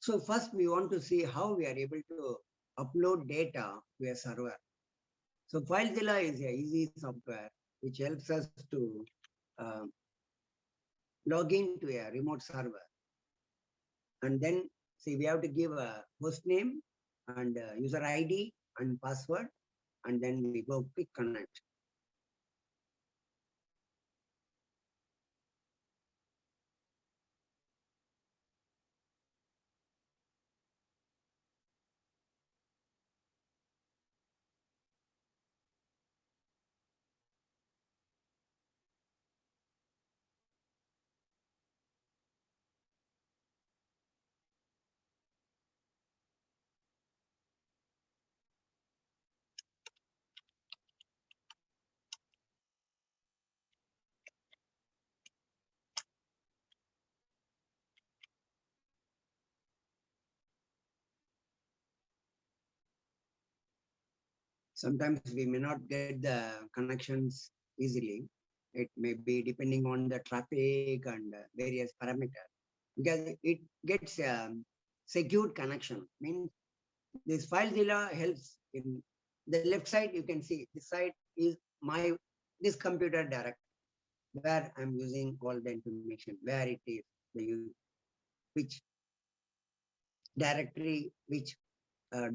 So first we want to see how we are able to upload data to a server. So FileZilla is a easy software which helps us to uh, log into a remote server. And then see, we have to give a host name and user ID and password, and then we go quick connect. Sometimes we may not get the connections easily. It may be depending on the traffic and various parameters, because it gets secured connection. Means this FileZilla helps in the left side. You can see this side is my this computer direct where I'm using all the information, where it is, which directory, which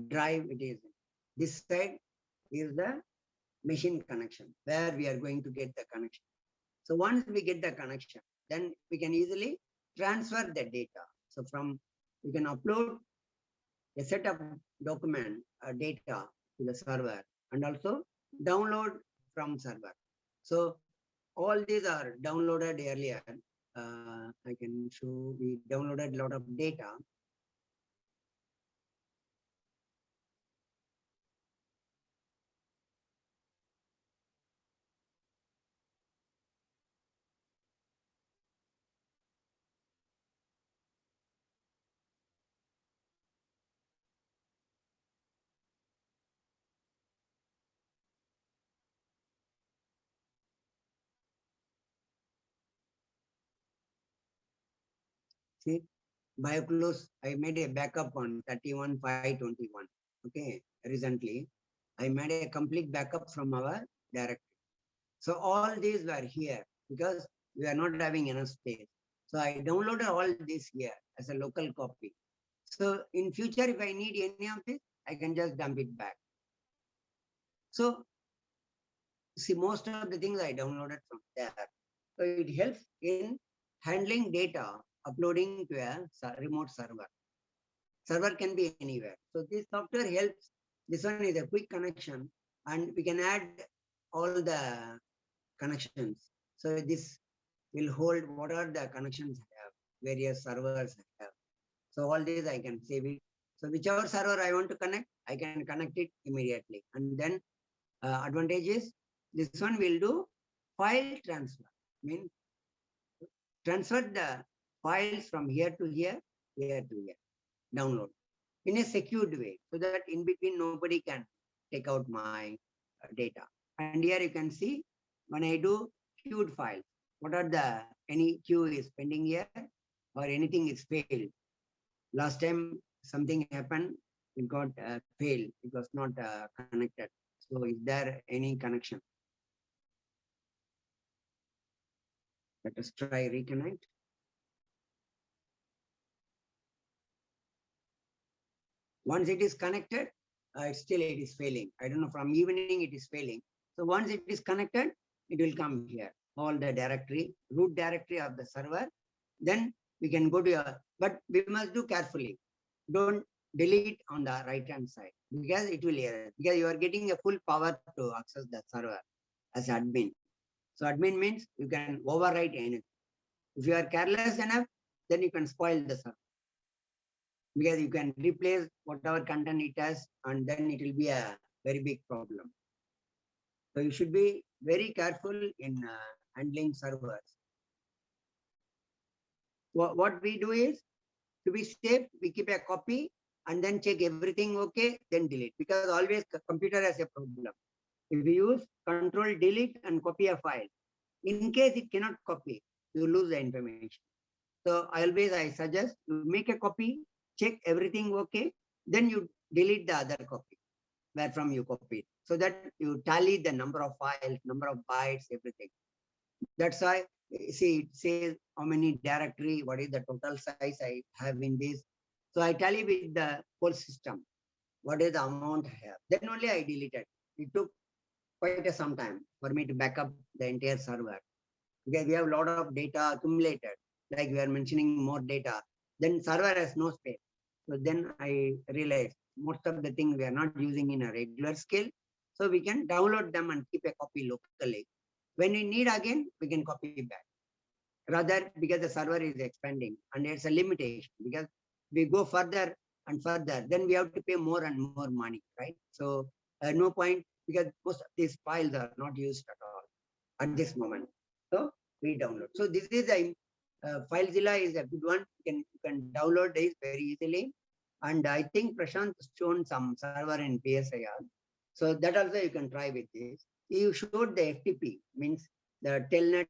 drive it is. This side is the machine connection where we are going to get the connection. So once we get the connection, then we can easily transfer the data. So from we can upload a set of document data to the server and also download from server. So all these are downloaded earlier. I can show we downloaded a lot of data. See, BioClose, I made a backup on 31/5/21. Okay, recently I made a complete backup from our directory. So all these were here because we are not having enough space. So I downloaded all this here as a local copy. So in future, if I need any of this, I can just dump it back. So see, most of the things I downloaded from there. So it helps in handling data, uploading to a remote server. Server can be anywhere. So this software helps. This one is a quick connection, and we can add all the connections. So this will hold what are the connections I have, various servers I have. So all these I can save it. So whichever server I want to connect, I can connect it immediately. And then advantage is this one will do file transfer. Means transfer the files from here to here, here to here, download in a secured way, so that in between nobody can take out my data. And here you can see when I do queued files, what are the any queue is pending here or anything is failed. Last time something happened, it got failed, it was not connected. So is there any connection? Let us try reconnect. Once it is connected, still it is failing. I don't know, from evening it is failing. So once it is connected, it will come here. All the directory, root directory of the server. Then we can go to your, but we must do carefully. Don't delete on the right hand side because it will error. Because you are getting a full power to access the server as admin. So admin means you can overwrite anything. If you are careless enough, then you can spoil the server, because you can replace whatever content it has, and then it will be a very big problem. So you should be very careful in handling servers. What we do is, to be safe, we keep a copy and then check everything okay, then delete, because always computer has a problem. If you use control delete and copy a file, in case it cannot copy, you lose the information. So I suggest you make a copy, check everything okay, then you delete the other copy where from you copied, so that you tally the number of files, number of bytes, everything. That's why, see, it says how many directory, what is the total size I have in this. So I tally with the whole system, what is the amount I have. Then only I deleted. It took quite some time for me to back up the entire server, because we have a lot of data accumulated, like we are mentioning more data, then server has no space. So then I realized most of the things we are not using in a regular scale. So we can download them and keep a copy locally. When we need again, we can copy back. Rather, because the server is expanding and it's a limitation, because we go further and further, then we have to pay more and more money, right? So no point, because most of these files are not used at all at this moment. So we download. So this is a FileZilla is a good one. You can download this very easily. And I think Prashant shown some server in PSIR. So that also you can try with this. You showed the FTP, means the telnet,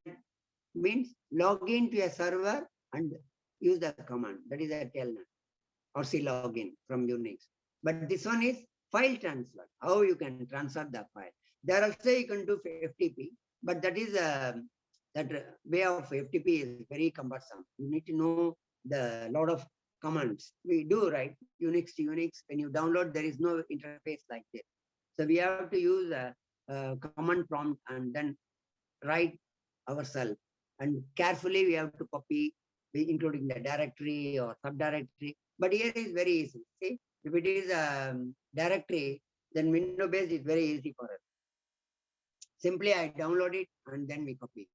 means log into a server and use the command. That is a telnet or C login from Unix. But this one is file transfer. How you can transfer the file. There also you can do FTP, but that is that way of FTP is very cumbersome. You need to know the lot of commands. We do, right? Unix to Unix. When you download, there is no interface like this. So we have to use a command prompt and then write ourselves. And carefully we have to copy, including the directory or subdirectory. But here is very easy. See, if it is a directory, then window based is very easy for us. Simply I download it and then we copy.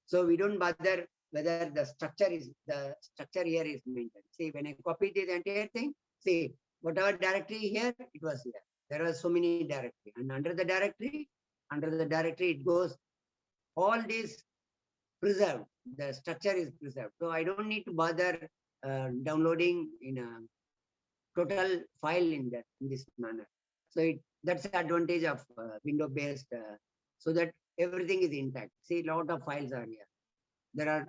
So we don't bother whether the structure here is maintained. See, when I copy this entire thing, see, whatever directory here, it was here. There are so many directory, and under the directory it goes, all these preserved. The structure is preserved. So I don't need to bother downloading in a total file in this manner. So that's the advantage of window based, so that everything is intact. See, a lot of files are here. There are,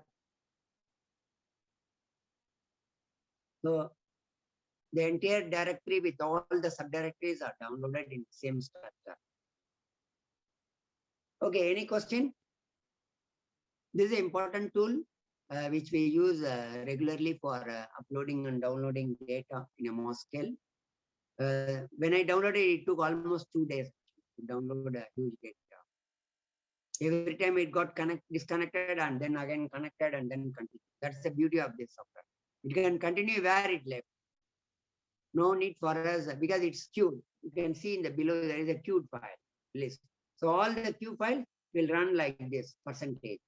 so the entire directory with all the subdirectories are downloaded in the same structure. Okay, any question? This is an important tool which we use regularly for uploading and downloading data in a small scale. When I downloaded, it took almost 2 days to download a huge data. Every time it got disconnected and then again connected and then continue. That's the beauty of this software. It can continue where it left. No need for us, because it's queued. You can see in the below there is a queued file list. So all the queue files will run like this percentage.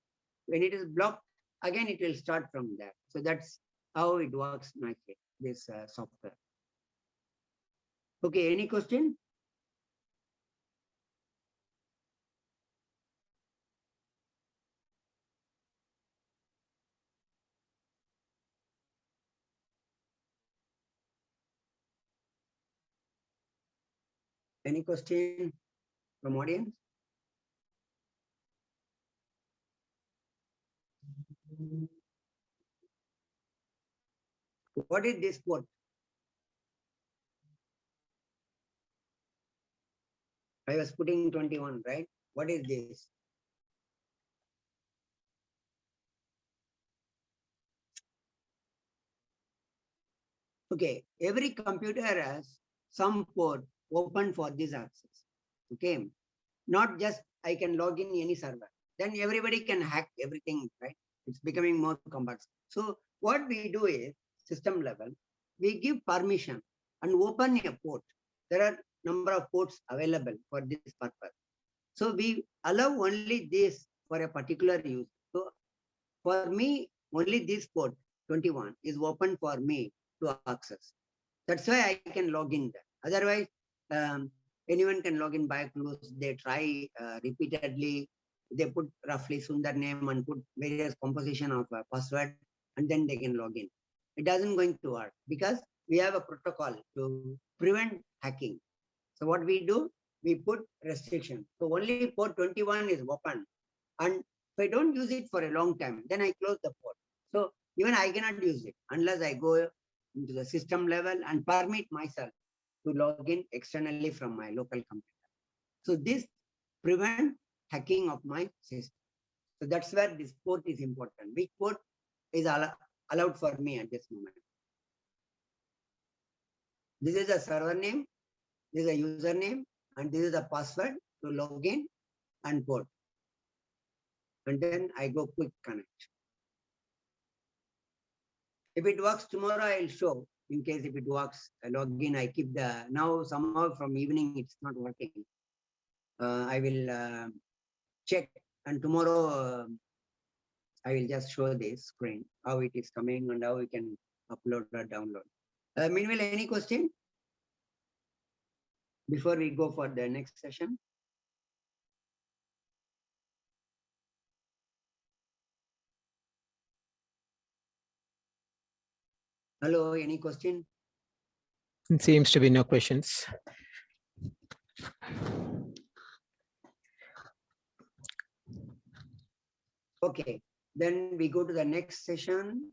When it is blocked, again it will start from there. So that's how it works nicely, this software. Okay, any question? Any question from audience? What is this port? I was putting 21, right? What is this? Okay, every computer has some port open for this access. Okay, not just I can log in any server. Then everybody can hack everything, right? It's becoming more complex. So what we do is, system level, we give permission and open a port. There are number of ports available for this purpose. So we allow only this for a particular use. So for me, only this port 21 is open for me to access. That's why I can log in there. Otherwise, anyone can log in by close. They try repeatedly. They put roughly Sundar name and put various composition of password, and then they can log in. It doesn't going to work because we have a protocol to prevent hacking. So what we do, we put restriction. So only port 21 is open, and if I don't use it for a long time, then I close the port. So even I cannot use it unless I go into the system level and permit myself to log in externally from my local computer. So this prevent hacking of my system. So that's where this port is important. Which port is allowed for me at this moment? This is a server name, this is a username, and this is the password to log in and port. And then I go quick connect. If it works tomorrow, I'll show. In case if it works, I log in, I keep the, now somehow from evening it's not working. I will check, and tomorrow I will just show this screen, how it is coming and how we can upload or download. Meanwhile, any question before we go for the next session? Hello, any question? It seems to be no questions. Okay, then we go to the next session.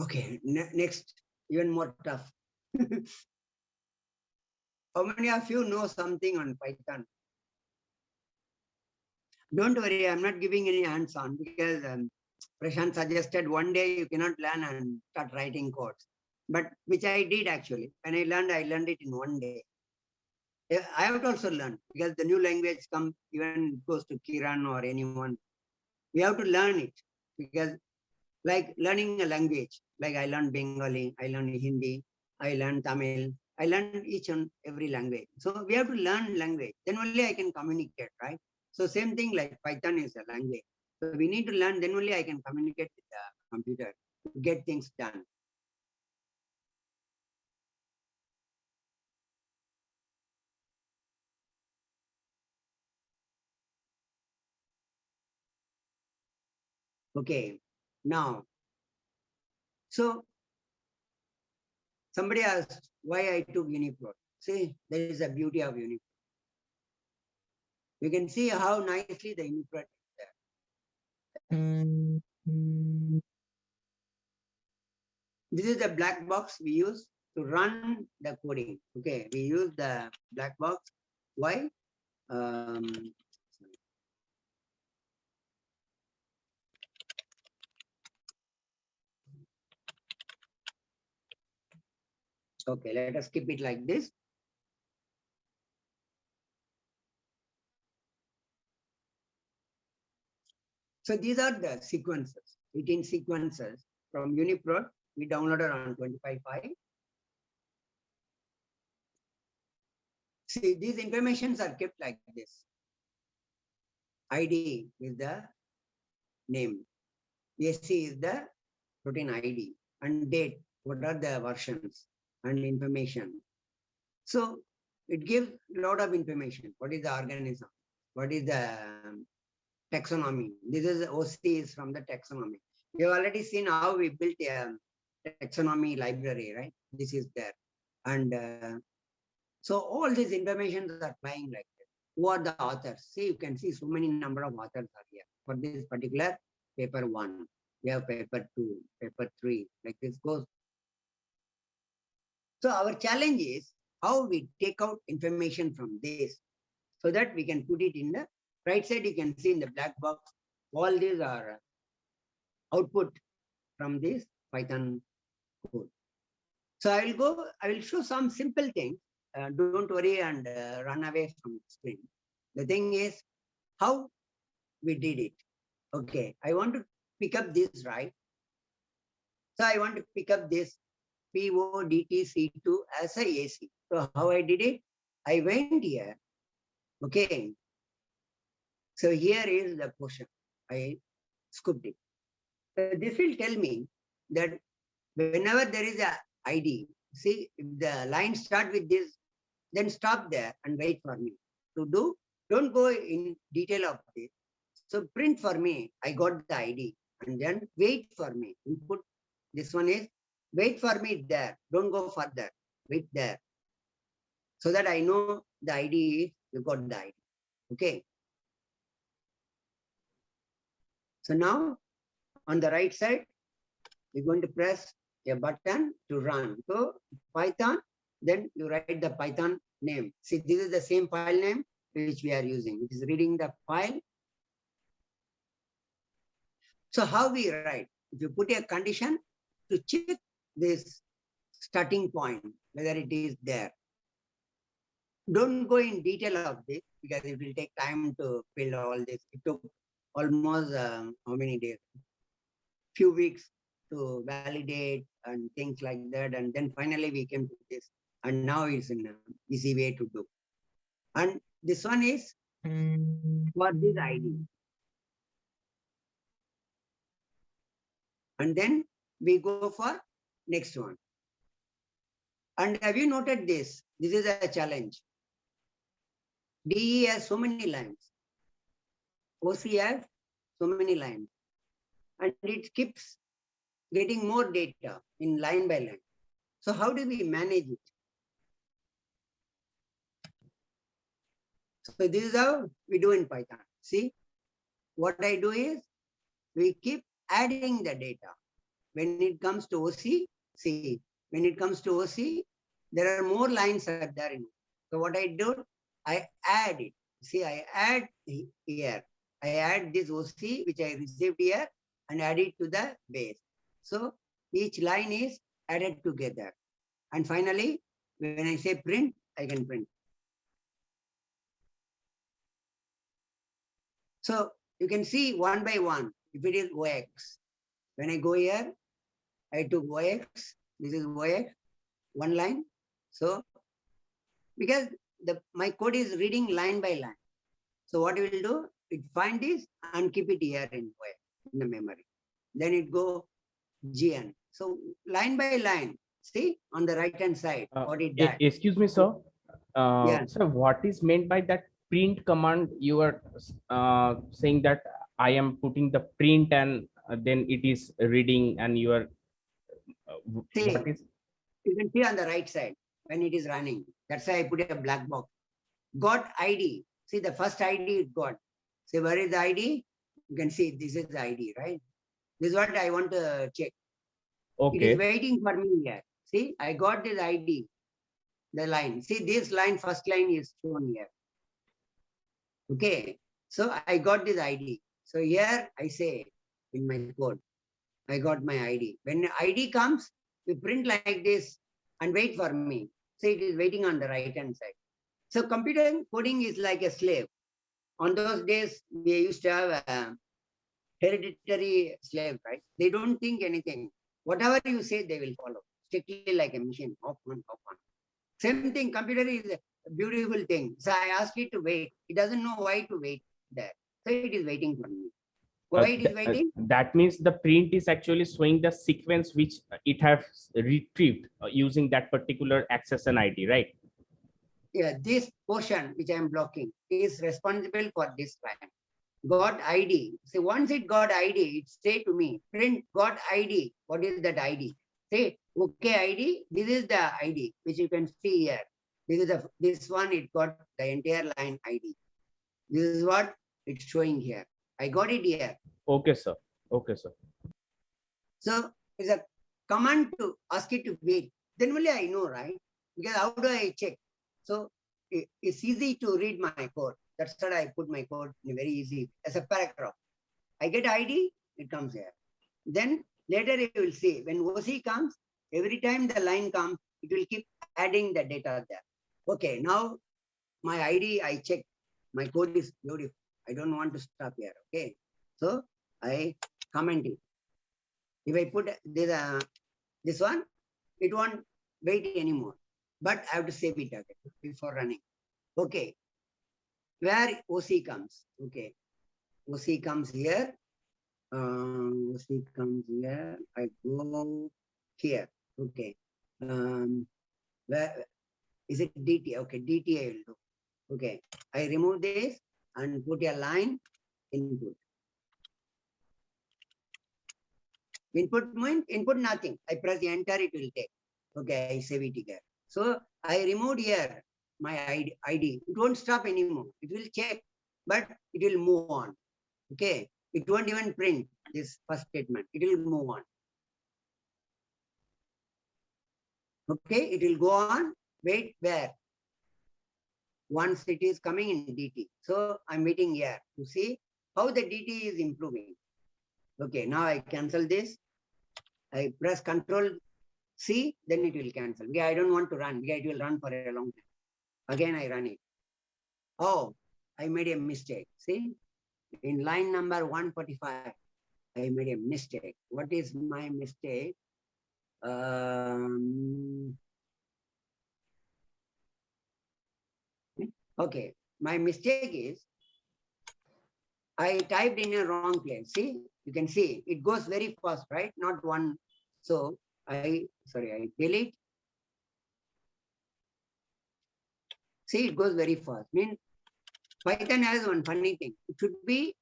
Okay, next, even more tough. How many of you know something on Python? Don't worry, I'm not giving any hands-on because Prashant suggested one day you cannot learn and start writing codes. But which I did actually. When I learned it in one day. I have to also learn because the new language comes, even goes to Kiran or anyone. We have to learn it because like learning a language, like I learned Bengali, I learned Hindi, I learned Tamil, I learned each and every language. So we have to learn language. Then only I can communicate, right? So same thing like Python is a language. So we need to learn, then only I can communicate with the computer to get things done. Okay, now, so somebody asked why I took UniProt. See, there is a beauty of UniProt. You can see how nicely the UniProt is there. This is the black box we use to run the coding. Okay, we use the black box. Why? Okay, let us keep it like this. So these are the sequences, 18 sequences from UniProt. We downloaded on 25.5. See, these informations are kept like this. ID is the name. SC is the protein ID and date. What are the versions and information? So it gives a lot of information. What is the organism? What is the taxonomy? This is OC is from the taxonomy. You've already seen how we built a taxonomy library, right? This is there. And so all these informations are flying like that. Who are the authors? See, you can see so many number of authors are here for this particular paper 1. We have paper 2, paper 3, like this goes. So our challenge is how we take out information from this so that we can put it in the right side. You can see in the black box, all these are output from this Python code. So I will show some simple things. Don't worry and run away from the screen. The thing is how we did it. Okay, I want to pick up this, right? So I want to pick up this PODTC2 as a AC. So how I did it? I went here. Okay. So here is the portion. I scooped it. So this will tell me that whenever there is a ID, see if the line start with this, then stop there and wait for me to do. Don't go in detail of this. So print for me, I got the ID, and then wait for me. Input, this one is wait for me there. Don't go further, wait there. So that I know the ID is, you got the ID, okay? So now on the right side, you're going to press a button to run. So Python, then you write the Python name. See, this is the same file name which we are using. It is reading the file. So how we write? If you put a condition to check this starting point, whether it is there. Don't go in detail of this because it will take time to fill all this. It took almost how many days? Few weeks to validate and things like that. And then finally we came to this. And now it's an easy way to do. And this one is for this ID. And then we go for next one. And have you noted this? This is a challenge. DE has so many lines. OC has so many lines. And it keeps getting more data in line by line. So how do we manage it? So this is how we do in Python. See, what I do is we keep adding the data. When it comes to OC, see, when it comes to OC, there are more lines are there in it. So what I do, I add it. See, I add here. I add this OC, which I received here, and add it to the base. So each line is added together. And finally, when I say print, I can print. So you can see one by one, if it is OX. When I go here, I took OX, this is OX, one line. So because my code is reading line by line. So what it will do, it find this and keep it here in the memory. Then it go GN. So line by line, see on the right hand side, what it does. Excuse me, sir. Yeah. So what is meant by that print command? You are saying that I am putting the print and then it is reading and you are See, what is? You can see on the right side when it is running. That's why I put a black box. Got ID. See the first ID it got. See where is the ID? You can see this is the ID, right? This is what I want to check. Okay. It is waiting for me here. See, I got this ID, the line. See this line, first line is shown here. Okay. So I got this ID. So here I say in my code, I got my ID. When ID comes, we print like this and wait for me. So it is waiting on the right hand side. So computer coding is like a slave. On those days, we used to have a hereditary slave, right? They don't think anything. Whatever you say, they will follow. Strictly like a machine, off on, off on. Same thing, computer is a beautiful thing. So I asked it to wait. It doesn't know why to wait there. So it is waiting for me. Why it is waiting? That means the print is actually showing the sequence which it has retrieved using that particular access and ID, right? Yeah, this portion which I am blocking is responsible for this line. Got ID. So once it got ID, it say to me, print got ID. What is that ID? Say, okay, ID. This is the ID which you can see here. This is this one. It got the entire line ID. This is what it's showing here. I got it here. Okay, sir. Okay, sir. So it's a command to ask it to wait. Then only I know, right? Because how do I check? So it's easy to read my code. That's why I put my code in very easy as a paragraph. I get ID, it comes here. Then later you will see when OC comes, every time the line comes, it will keep adding the data there. Okay, now my ID, I check. My code is beautiful. I don't want to stop here. Okay. So I comment it. If I put this one, it won't wait anymore. But I have to save it again before running. Okay. Where OC comes. Okay. OC comes here. OC comes here. I go here. Okay. Where is it DT? Okay, DT I will do. Okay. I remove this and put a line input. Input means input nothing. I press enter, it will take. Okay, I save it here. So I removed here my ID. It won't stop anymore. It will check, but it will move on. Okay, it won't even print this first statement. It will move on. Okay, it will go on. Wait, where? Once it is coming in DT. So I'm waiting here to see how the DT is improving. Okay, now I cancel this. I press Control C, then it will cancel. Yeah, I don't want to run. Yeah, it will run for a long time. Again, I run it. Oh, I made a mistake. See, in line number 145, I made a mistake. What is my mistake? Okay, my mistake is I typed in a wrong place. See, you can see it goes very fast, right? Not one. So I delete. See, it goes very fast. Means Python has one funny thing. It should be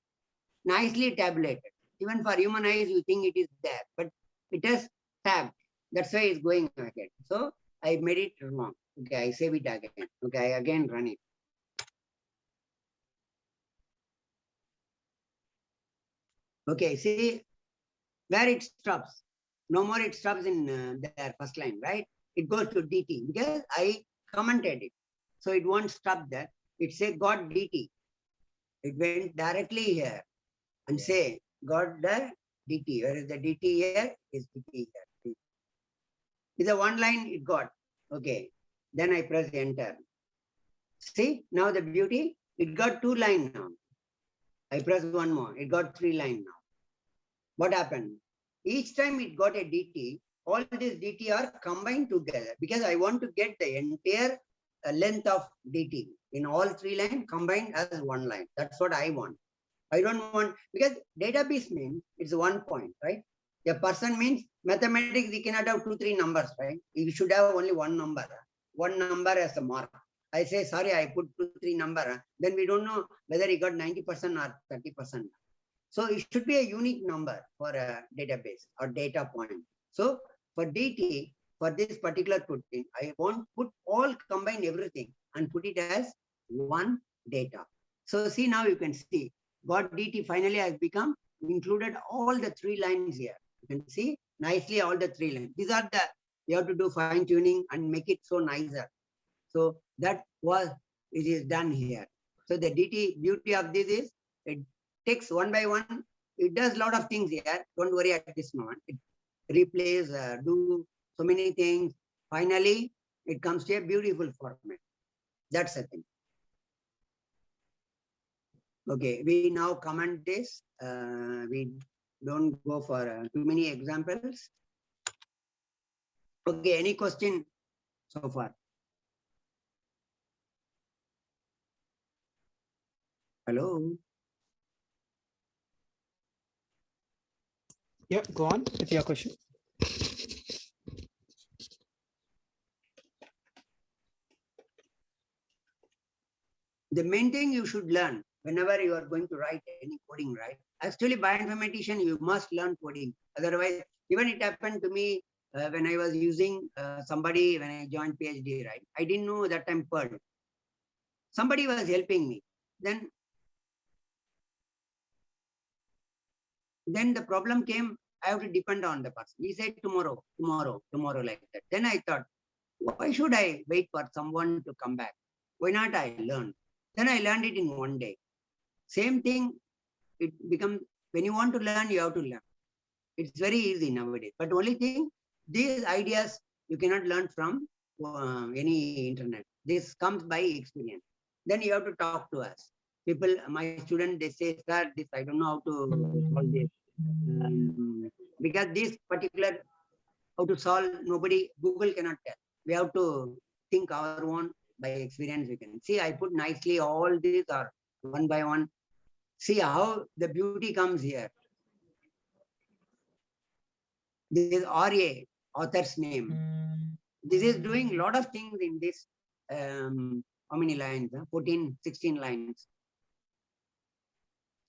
nicely tabulated. Even for human eyes, you think it is there, but it has tabbed. That's why it's going again. So I made it wrong. Okay, I save it again. Okay, I again run it. Okay, see where it stops. No more it stops in their first line, right? It goes to DT because I commented it. So it won't stop there. It say got DT. It went directly here and say got the DT. Where is the DT here? Is DT here. Is a one line it got. Okay. Then I press enter. See now the beauty, it got two line now. I press one more. It got three line now. What happened? Each time it got a DT, all these DT are combined together because I want to get the entire length of DT in all three lines combined as one line. That's what I want. I don't want, because database means it's 1 point, right? A person means mathematics, we cannot have 2, 3 numbers, right? You should have only one number as a mark. I say, sorry, I put 2, 3 number. Then we don't know whether he got 90% or 30%. So it should be a unique number for a database or data point. So for DT, for this particular thing, I want put all combine everything and put it as one data. So see now you can see got DT finally has become included all the three lines here. You can see nicely all the three lines. These are the, you have to do fine tuning and make it so nicer. So that was, it is done here. So the DT beauty of this is it takes one by one. It does a lot of things here. Don't worry at this moment. It replays, do so many things. Finally, it comes to a beautiful format. That's the thing. Okay, we now comment this. We don't go for too many examples. Okay, any question so far? Hello? Yeah, go on with your question. The main thing you should learn whenever you are going to write any coding, right? Actually, bioinformatician, you must learn coding. Otherwise, even it happened to me when I was using somebody when I joined PhD, right? I didn't know that time Perl. Somebody was helping me. Then the problem came, I have to depend on the person. He said tomorrow like that. Then I thought, why should I wait for someone to come back? Why not I learn? Then I learned it in one day. Same thing, it becomes, when you want to learn, you have to learn. It's very easy nowadays. But only thing, these ideas you cannot learn from any internet. This comes by experience. Then you have to talk to us. People, my student, they say, sir, this I don't know how to solve this. Because this particular how to solve, nobody, Google cannot tell. We have to think our own by experience. We can see. I put nicely all these are one by one. See how the beauty comes here. This is RA, author's name. This is doing a lot of things in this. How many lines? 14, 16 lines.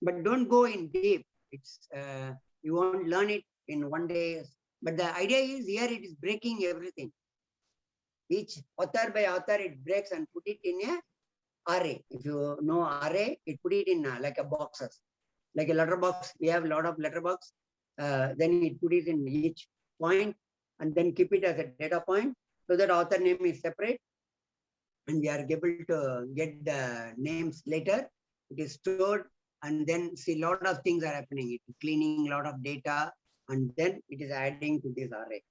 But don't go in deep. It's you won't learn it in one day. But the idea is here it is breaking everything. Each author by author it breaks and put it in a array. If you know array, it put it in like a boxes, like a letter box. We have a lot of letter box. Then it put it in each point and then keep it as a data point so that author name is separate and we are able to get the names later. It is stored and then see a lot of things are happening. It is cleaning a lot of data and then it is adding to this array.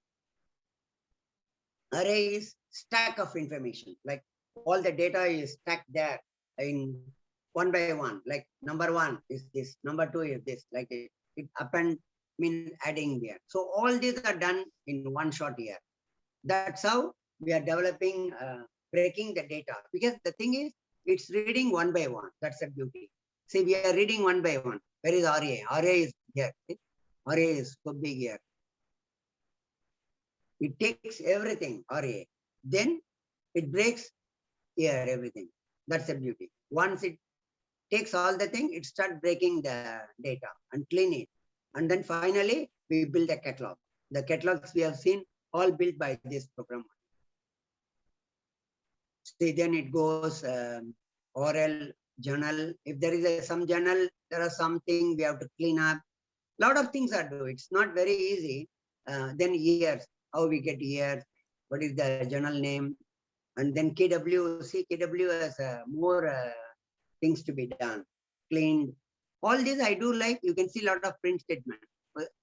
Array is stack of information, like all the data is stacked there in one by one, like number one is this, number two is this, like it append, mean adding there. So all these are done in one shot here. That's how we are developing, breaking the data. Because the thing is, it's reading one by one. That's the beauty. See, we are reading one by one. Where is RA? RA is here. See? RA is so big here. It takes everything, RA. Then it breaks here, everything. That's the beauty. Once it takes all the thing, it starts breaking the data and clean it. And then finally, we build a catalog. The catalogs we have seen all built by this program. See, then it goes oral, journal. If there is some journal, there are something we have to clean up. A lot of things are due. It's not very easy. Then years, how we get years, what is the journal name, and then KW. See, KW has more things to be done, cleaned. All this I do like. You can see a lot of print statement.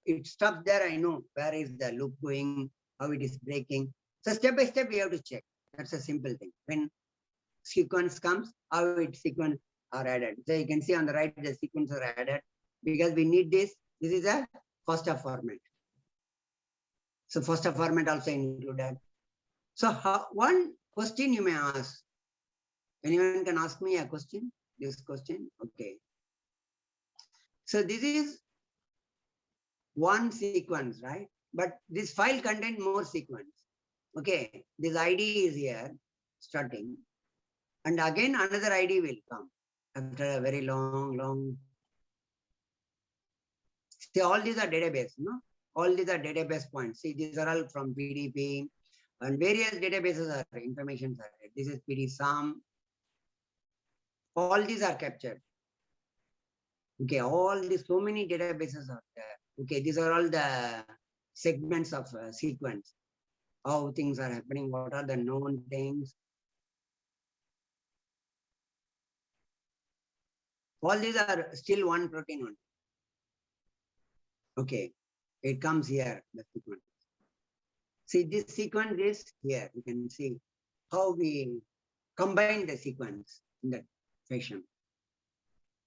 It stops there. I know where is the loop going, how it is breaking. So step by step, we have to check. That's a simple thing. When sequence comes, how it sequence are added. So you can see on the right, the sequence are added because we need this. This is a FASTA format. So FASTA format also included. So one question you may ask. Anyone can ask me a question? This question? Okay. So this is one sequence, right? But this file contains more sequence. Okay, this ID is here, starting. And again, another ID will come after a very long. See, all these are database, no? All these are database points. See, these are all from PDP and various databases are information. This is PDSAM. All these are captured. Okay, all these, so many databases are there. Okay, these are all the segments of sequence. How things are happening, what are the known things. All these are still one protein only. Okay, it comes here, the sequence. See, this sequence is here. You can see how we combine the sequence in that fashion.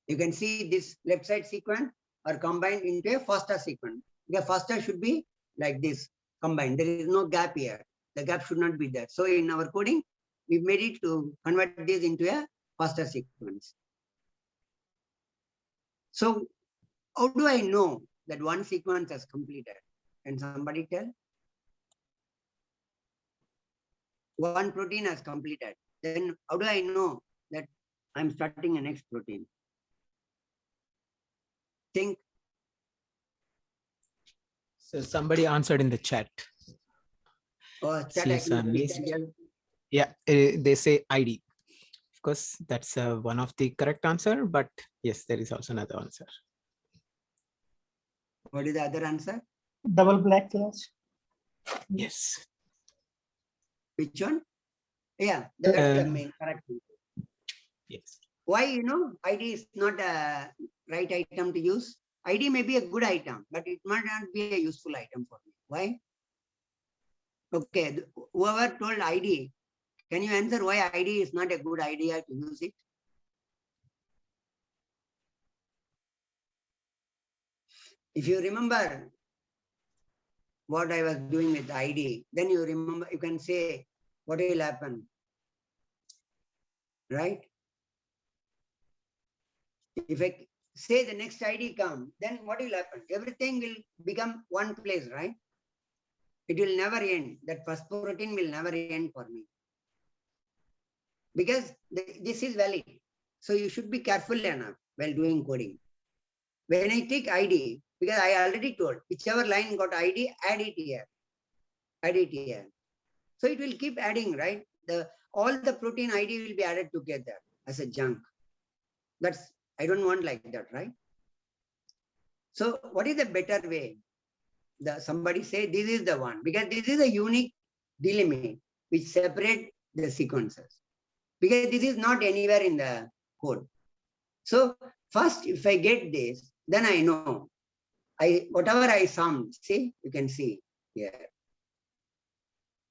You can see this left side sequence are combined into a FASTA sequence. The FASTA should be like this, combined. There is no gap here. The gap should not be there. So in our coding, we made it to convert this into a FASTA sequence. So how do I know that one sequence has completed? Can somebody tell? One protein has completed. Then how do I know that I'm starting a next protein? Think. So somebody answered in the chat. Oh, chat Yes, activity. Yeah, they say ID. Of course, that's one of the correct answer, but yes, there is also another answer. What is the other answer? Double black class. Yes. Which one? Yeah, that's the main correct. Yes. Why, ID is not a right item to use? ID may be a good item, but it might not be a useful item for me. Why? Okay, whoever told ID, can you answer why ID is not a good idea to use it? If you remember what I was doing with ID, then you remember, you can say what will happen, right? If I say the next ID come, then what will happen? Everything will become one place, right? It will never end. That first protein will never end for me. Because this is valid. So you should be careful enough while doing coding. When I take ID, because I already told, whichever line got ID, add it here. Add it here. So it will keep adding, right? All the protein ID will be added together as a junk. I don't want like that, right? So what is the better way? Somebody say this is the one, because this is a unique delimit which separate the sequences, because this is not anywhere in the code. So first, if I get this, then I know whatever I sum, see, you can see here.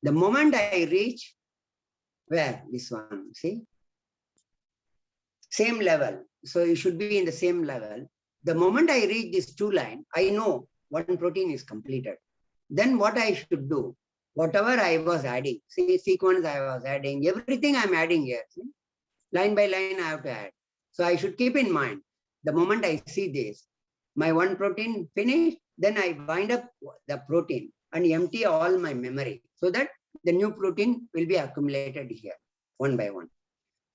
The moment I reach where this one, see, same level. So you should be in the same level. The moment I reach this 2 line, I know one protein is completed. Then what I should do, whatever I was adding, see, sequence I was adding, everything I'm adding here, see? Line by line I have to add. So I should keep in mind, the moment I see this, my one protein finished, then I wind up the protein and empty all my memory so that the new protein will be accumulated here one by one.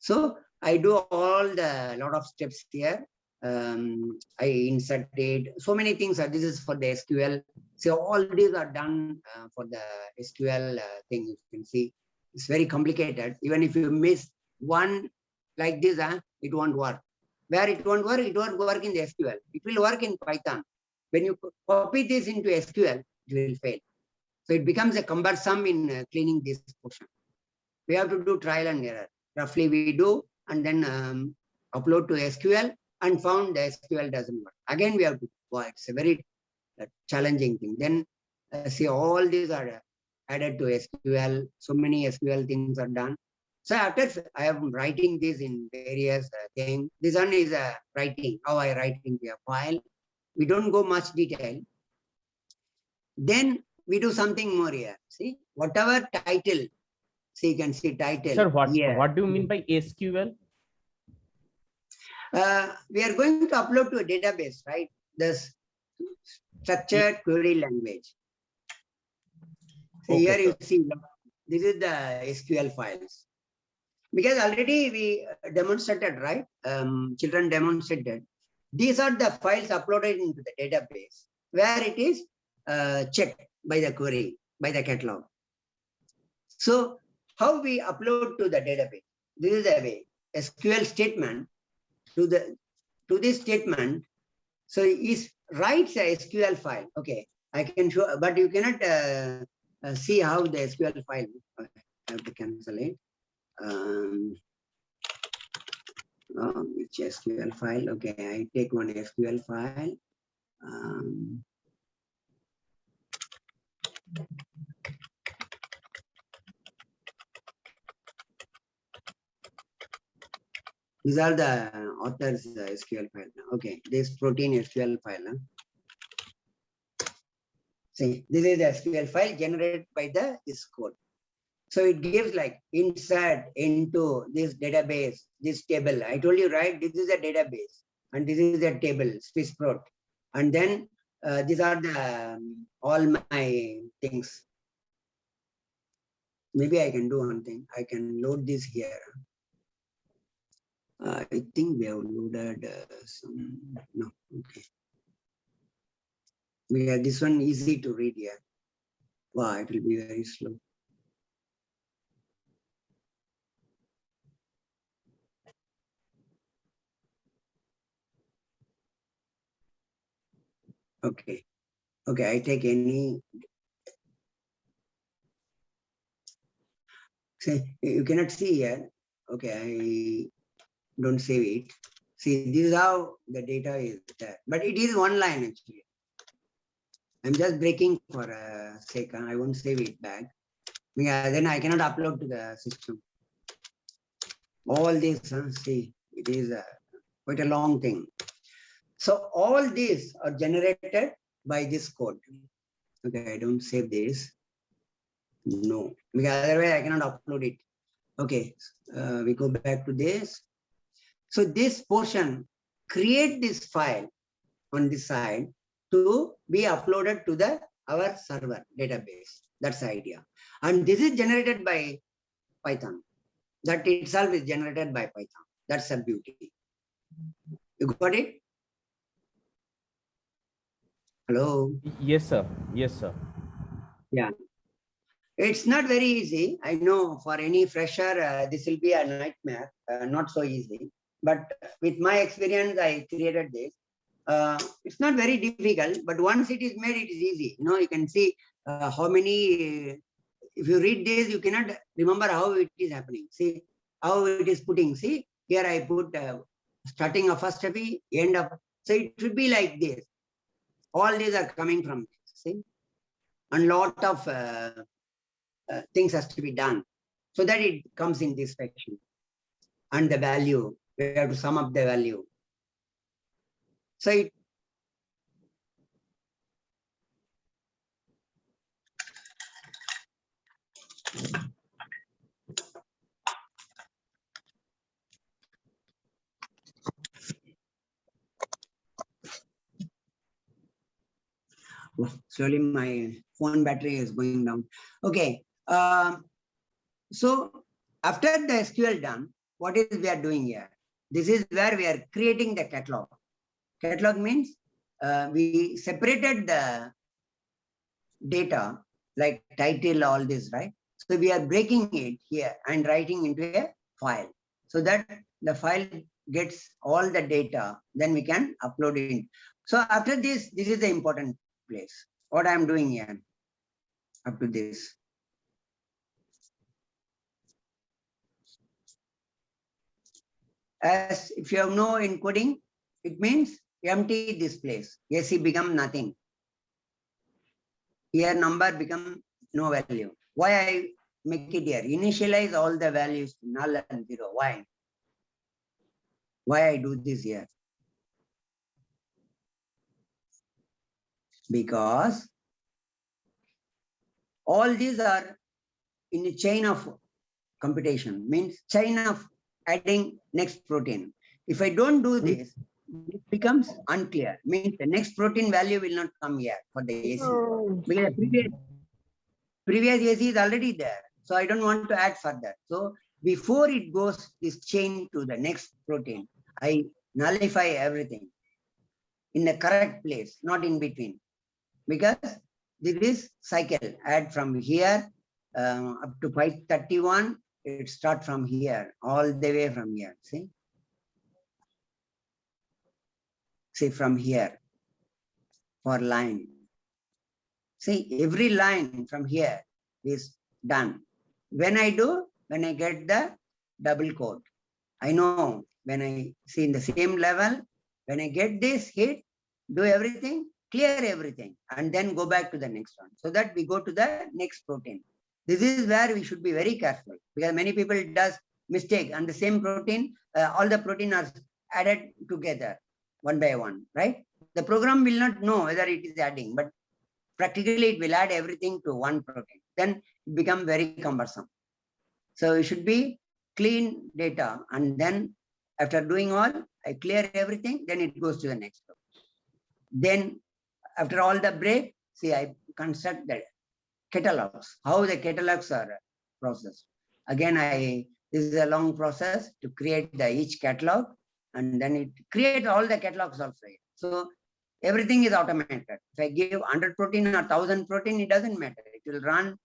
So I do all the lot of steps here. I inserted so many things. This is for the SQL. So all these are done for the SQL thing. You can see it's very complicated. Even if you miss one like this, it won't work. Where it won't work in the SQL. It will work in Python. When you copy this into SQL, it will fail. So it becomes a cumbersome in cleaning this portion. We have to do trial and error. Roughly we do, and then upload to SQL, and found the SQL doesn't work. Again, we have to go. It's a very challenging thing. Then see, all these are added to SQL. So many SQL things are done. So after I am writing this in various things, this one is writing, how I write into a file. We don't go much detail. Then we do something more here. See, whatever title, so you can see title. Sir, what do you mean by SQL? We are going to upload to a database, right? This structured query language. So Okay, here you sir. see, this is the SQL files. Because already we demonstrated, right? Children demonstrated. These are the files uploaded into the database where it is checked by the query, by the catalog. So how we upload to the database? This is the way. SQL statement to this statement. So it writes a SQL file. Okay, I can show, but you cannot see how the SQL file. Okay, I have to cancel it. Which SQL file? Okay, I take one SQL file. These are the author's SQL file. Okay, this protein SQL file. See, this is the SQL file generated by this code. So it gives like insert into this database, this table. I told you, right? This is a database and this is a table, SwissProt. And then these are the all my things. Maybe I can do one thing. I can load this here. I think we have loaded some. No, okay. We have this one easy to read here. Wow, it will be very slow. Okay. Okay, I take any. See, you cannot see here. Okay, I don't save it. See, this is how the data is there, but it is one line actually. I'm just breaking for a second. I won't save it back. Yeah, then I cannot upload to the system. All this, see, it is quite a long thing. So all these are generated by this code. Okay, I don't save this. No, because otherwise I cannot upload it. Okay, we go back to this. So this portion, create this file on this side to be uploaded to the our server database. That's the idea. And this is generated by Python. That itself is generated by Python. That's a beauty. You got it? Hello? Yes, sir. Yes, sir. Yeah. It's not very easy. I know for any fresher, this will be a nightmare, not so easy. But with my experience, I created this. It's not very difficult, but once it is made, it is easy. You know, you can see how many, if you read this, you cannot remember how it is happening. See how it is putting. See, here I put starting of first FE, end of, so it should be like this. All these are coming from this, see? And lot of things has to be done so that it comes in this section. And the value, we have to sum up the value. So it, slowly my phone battery is going down. Okay. So after the SQL done, what is we are doing here? This is where we are creating the catalog. Catalog means we separated the data like title, all this, right? So we are breaking it here and writing into a file so that the file gets all the data, then we can upload it. So after this, this is the important place. What I'm doing here up to this. As if you have no encoding, it means empty this place. AC become nothing. Here number become no value. Why I make it here? Initialize all the values to null and zero. Why? Why I do this here? Because all these are in a chain of computation, means chain of adding next protein. If I don't do this, it becomes unclear, means the next protein value will not come here for the AC. Because previous AC is already there. So I don't want to add further. So before it goes this chain to the next protein, I nullify everything in the correct place, not in between. Because this is cycle, add from here up to 531, it start from here, all the way from here, see? See from here, for line. See, every line from here is done. When I do, when I get the double quote, I know when I see in the same level, when I get this hit, do everything, clear everything, and then go back to the next one. So that we go to the next protein. This is where we should be very careful because many people does mistake and the same protein, all the protein are added together one by one, right? The program will not know whether it is adding, but practically it will add everything to one protein. Then it become very cumbersome. So it should be clean data. And then after doing all, I clear everything, then it goes to the next protein. Then after all the break, see, I construct the catalogs, how the catalogs are processed. Again, this is a long process to create each catalog, and then it create all the catalogs also. So everything is automated. If I give 100 protein or 1000 protein, it doesn't matter. It will run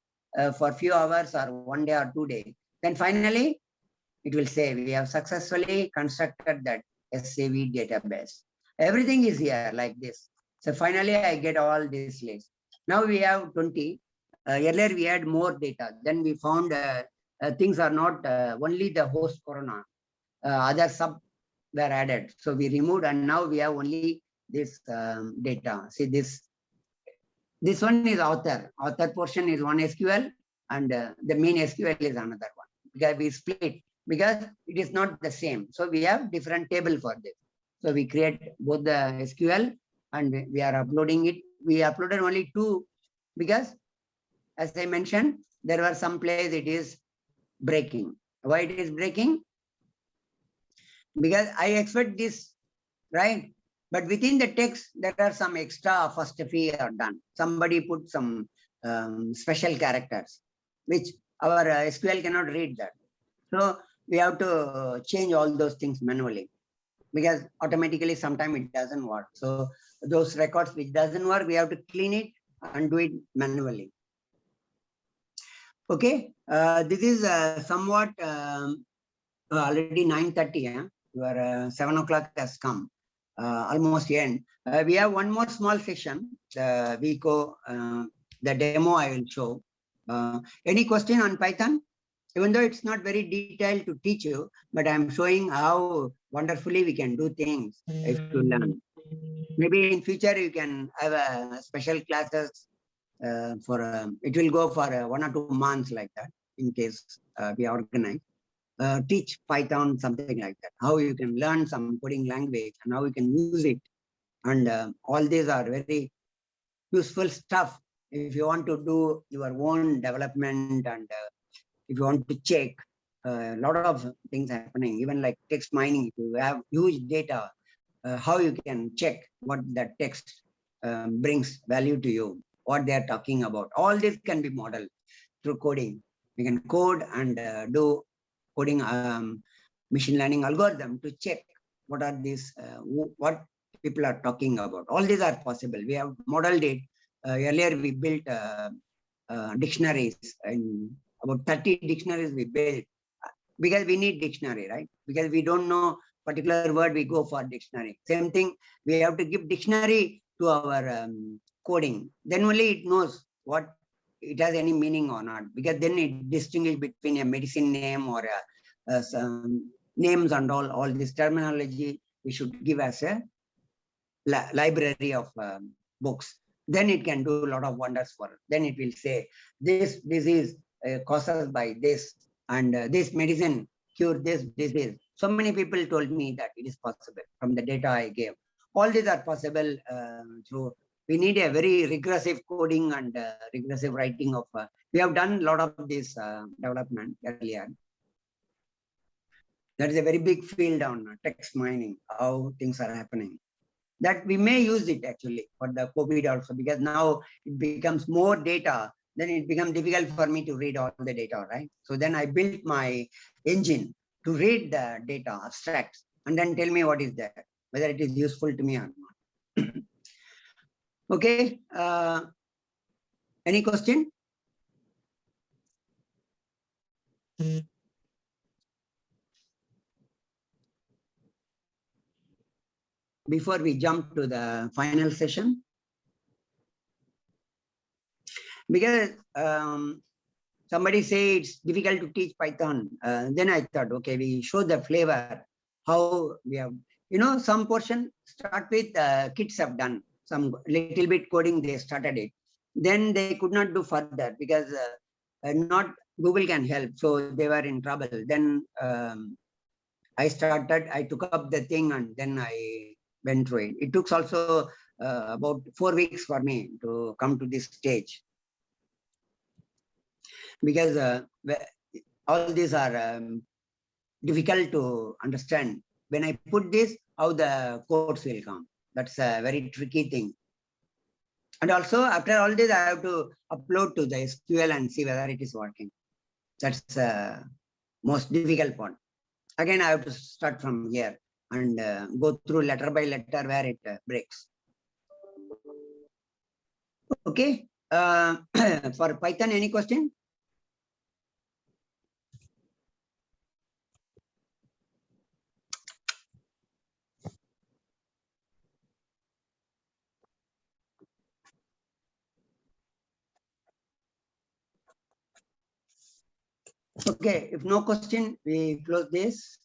for a few hours or 1 day or 2 days. Then finally, it will say we have successfully constructed that SAV database. Everything is here like this. So finally, I get all this list. Now we have 20. Earlier we had more data. Then we found things are not only the host corona, other sub were added. So we removed, and now we have only this data. See this. This one is author. Author portion is one SQL, and the main SQL is another one. Because we split, because it is not the same. So we have different table for this. So we create both the SQL and we are uploading it. We uploaded only 2 because, as I mentioned, there were some place it is breaking. Why it is breaking? Because I expect this, right? But within the text, there are some extra first fee are done. Somebody put some special characters, which our SQL cannot read that. So we have to change all those things manually, because automatically sometimes it doesn't work. So those records which doesn't work, we have to clean it and do it manually. Okay, this is somewhat already 9:30. Your 7 o'clock has come. Almost end. We have one more small session, the Vico, the demo I will show. Any question on Python? Even though it's not very detailed to teach you, but I'm showing how wonderfully we can do things if you learn. Maybe in future you can have a special classes for, it will go for 1 or 2 months like that, in case we organize. Teach Python, something like that, how you can learn some coding language and how you can use it. And all these are very useful stuff if you want to do your own development, and if you want to check a lot of things happening, even like text mining. If you have huge data, how you can check what that text brings value to you, what they are talking about. All this can be modeled through coding. We can code and do coding machine learning algorithm to check what are these, what people are talking about. All these are possible. We have modeled it. Earlier we built dictionaries, and about 30 dictionaries we built, because we need dictionary, right? Because we don't know particular word, we go for dictionary. Same thing, we have to give dictionary to our coding. Then only it knows what it has any meaning or not, because then it distinguishes between a medicine name or some names and all this terminology we should give as a library of books. Then it can do a lot of wonders for it. Then it will say this disease causes by this, and this medicine cure this disease. So many people told me that it is possible from the data I gave. All these are possible through. We need a very regressive coding and regressive writing of. We have done a lot of this development earlier. That is a very big field on text mining, how things are happening. That we may use it actually for the COVID also, because now it becomes more data, then it becomes difficult for me to read all the data, right? So then I built my engine to read the data abstracts and then tell me what is there, whether it is useful to me or not. Okay, any question? Before we jump to the final session, because somebody say it's difficult to teach Python. Then I thought, okay, we show the flavor, how we have, some portion start with kids have done some little bit coding, they started it. Then they could not do further because not Google can help. So they were in trouble. Then I took up the thing and then I went through it. It took also about 4 weeks for me to come to this stage. Because all these are difficult to understand. When I put this, how the codes will come. That's a very tricky thing. And also, after all this, I have to upload to the SQL and see whether it is working. That's the most difficult part. Again, I have to start from here and go through letter by letter where it breaks. Okay. For Python, any question? Okay, if no question, we close this.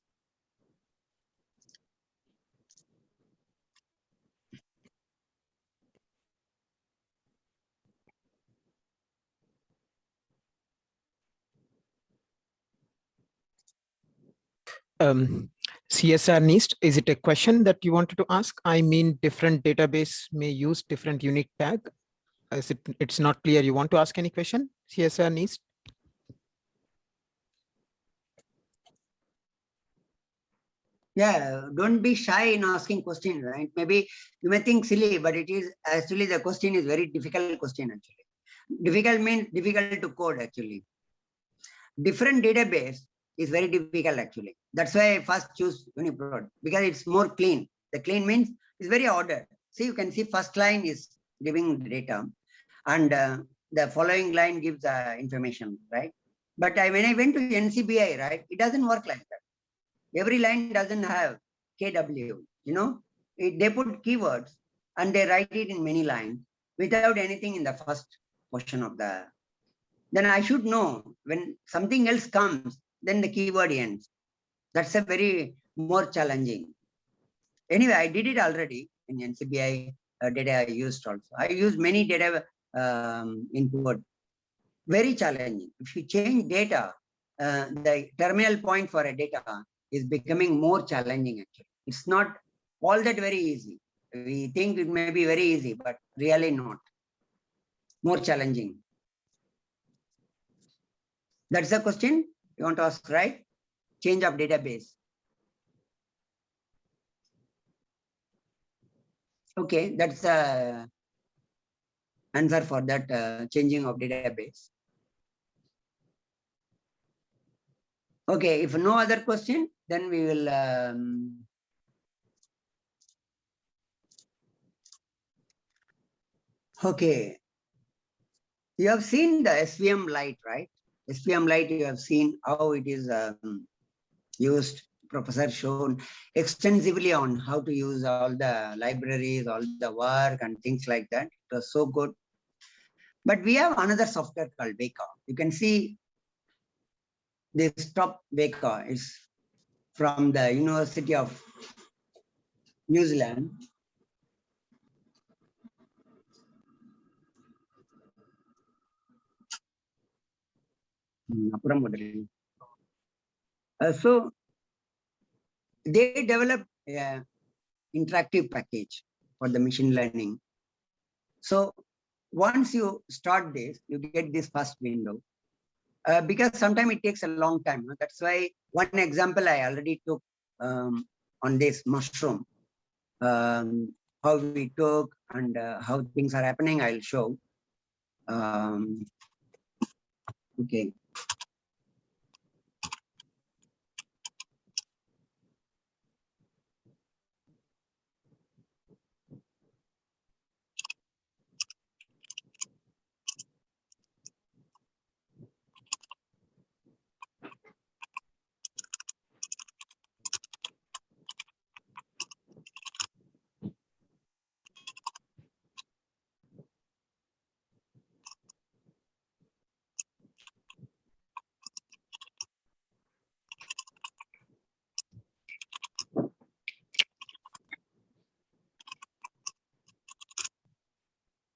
CSR NIST, is it a question that you wanted to ask? I mean, different database may use different unique tag. It's not clear. You want to ask any question, CSR NIST? Yeah, don't be shy in asking questions, right? Maybe you may think silly, but it is actually the question is very difficult question actually. Difficult means difficult to code actually. Different database is very difficult actually. That's why I first choose UniProt because it's more clean. The clean means it's very ordered. See, you can see first line is giving data and the following line gives information, right? But when I went to NCBI, right, it doesn't work like that. Every line doesn't have KW, you know, they put keywords and they write it in many lines without anything in the first portion of the, then I should know when something else comes, then the keyword ends. That's a very more challenging. Anyway, I did it already in NCBI data I used also. I used many data input. Very challenging. If you change data, the terminal point for a data is becoming more challenging actually. It's not all that very easy. We think it may be very easy, but really not. More challenging. That's the question you want to ask, right? Change of database. Okay, that's the answer for that changing of database. Okay, if no other question, then we will okay. You have seen the SVM Lite, right? SVM Lite, you have seen how it is used. Professor shown extensively on how to use all the libraries, all the work and things like that. It was so good. But we have another software called Weka. You can see this top Weka is from the University of New Zealand. So they developed an interactive package for the machine learning. So once you start this, you get this first window. Because sometimes it takes a long time. That's why one example I already took on this mushroom. How we took and how things are happening, I'll show. Okay.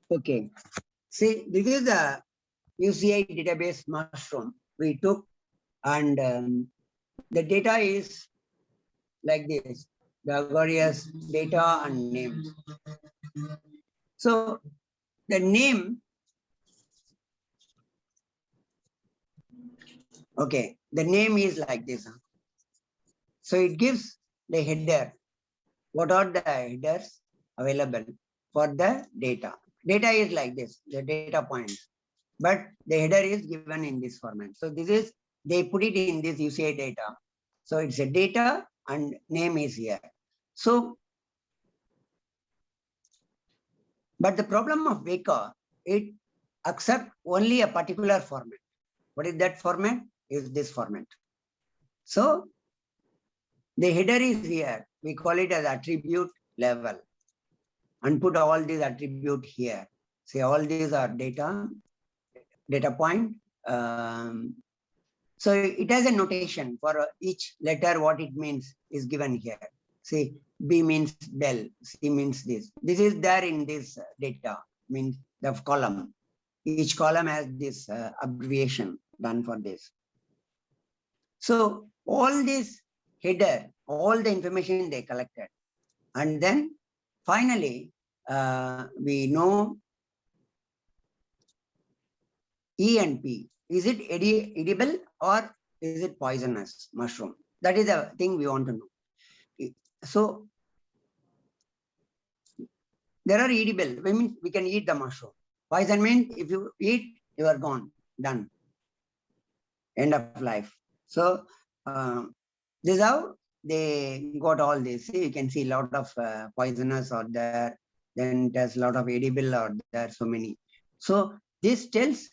Okay. See, this is the UCI database mushroom we took, and the data is like this, the various data and names. So the name, okay, the name is like this. So it gives the header. What are the headers available for the data? Data is like this, the data points, but the header is given in this format. So this is, they put it in this UCI data. So it's a data and name is here. So, but the problem of Weka, it accepts only a particular format. What is that format? Is this format. So the header is here. We call it as attribute level and put all these attribute here. Say all these are data point. So it has a notation for each letter. What it means is given here. See, B means Dell, C means this. This is there in this data, means the column. Each column has this abbreviation done for this. So all this header, all the information they collected. And then finally, we know E and P. Is it edible or is it poisonous mushroom? That is the thing we want to know. So there are edible. I mean, we can eat the mushroom. Poison means if you eat, you are gone, done, end of life. So this is how they got all this. See, you can see a lot of poisonous are there. Then there's a lot of edible are there. So many. So this tells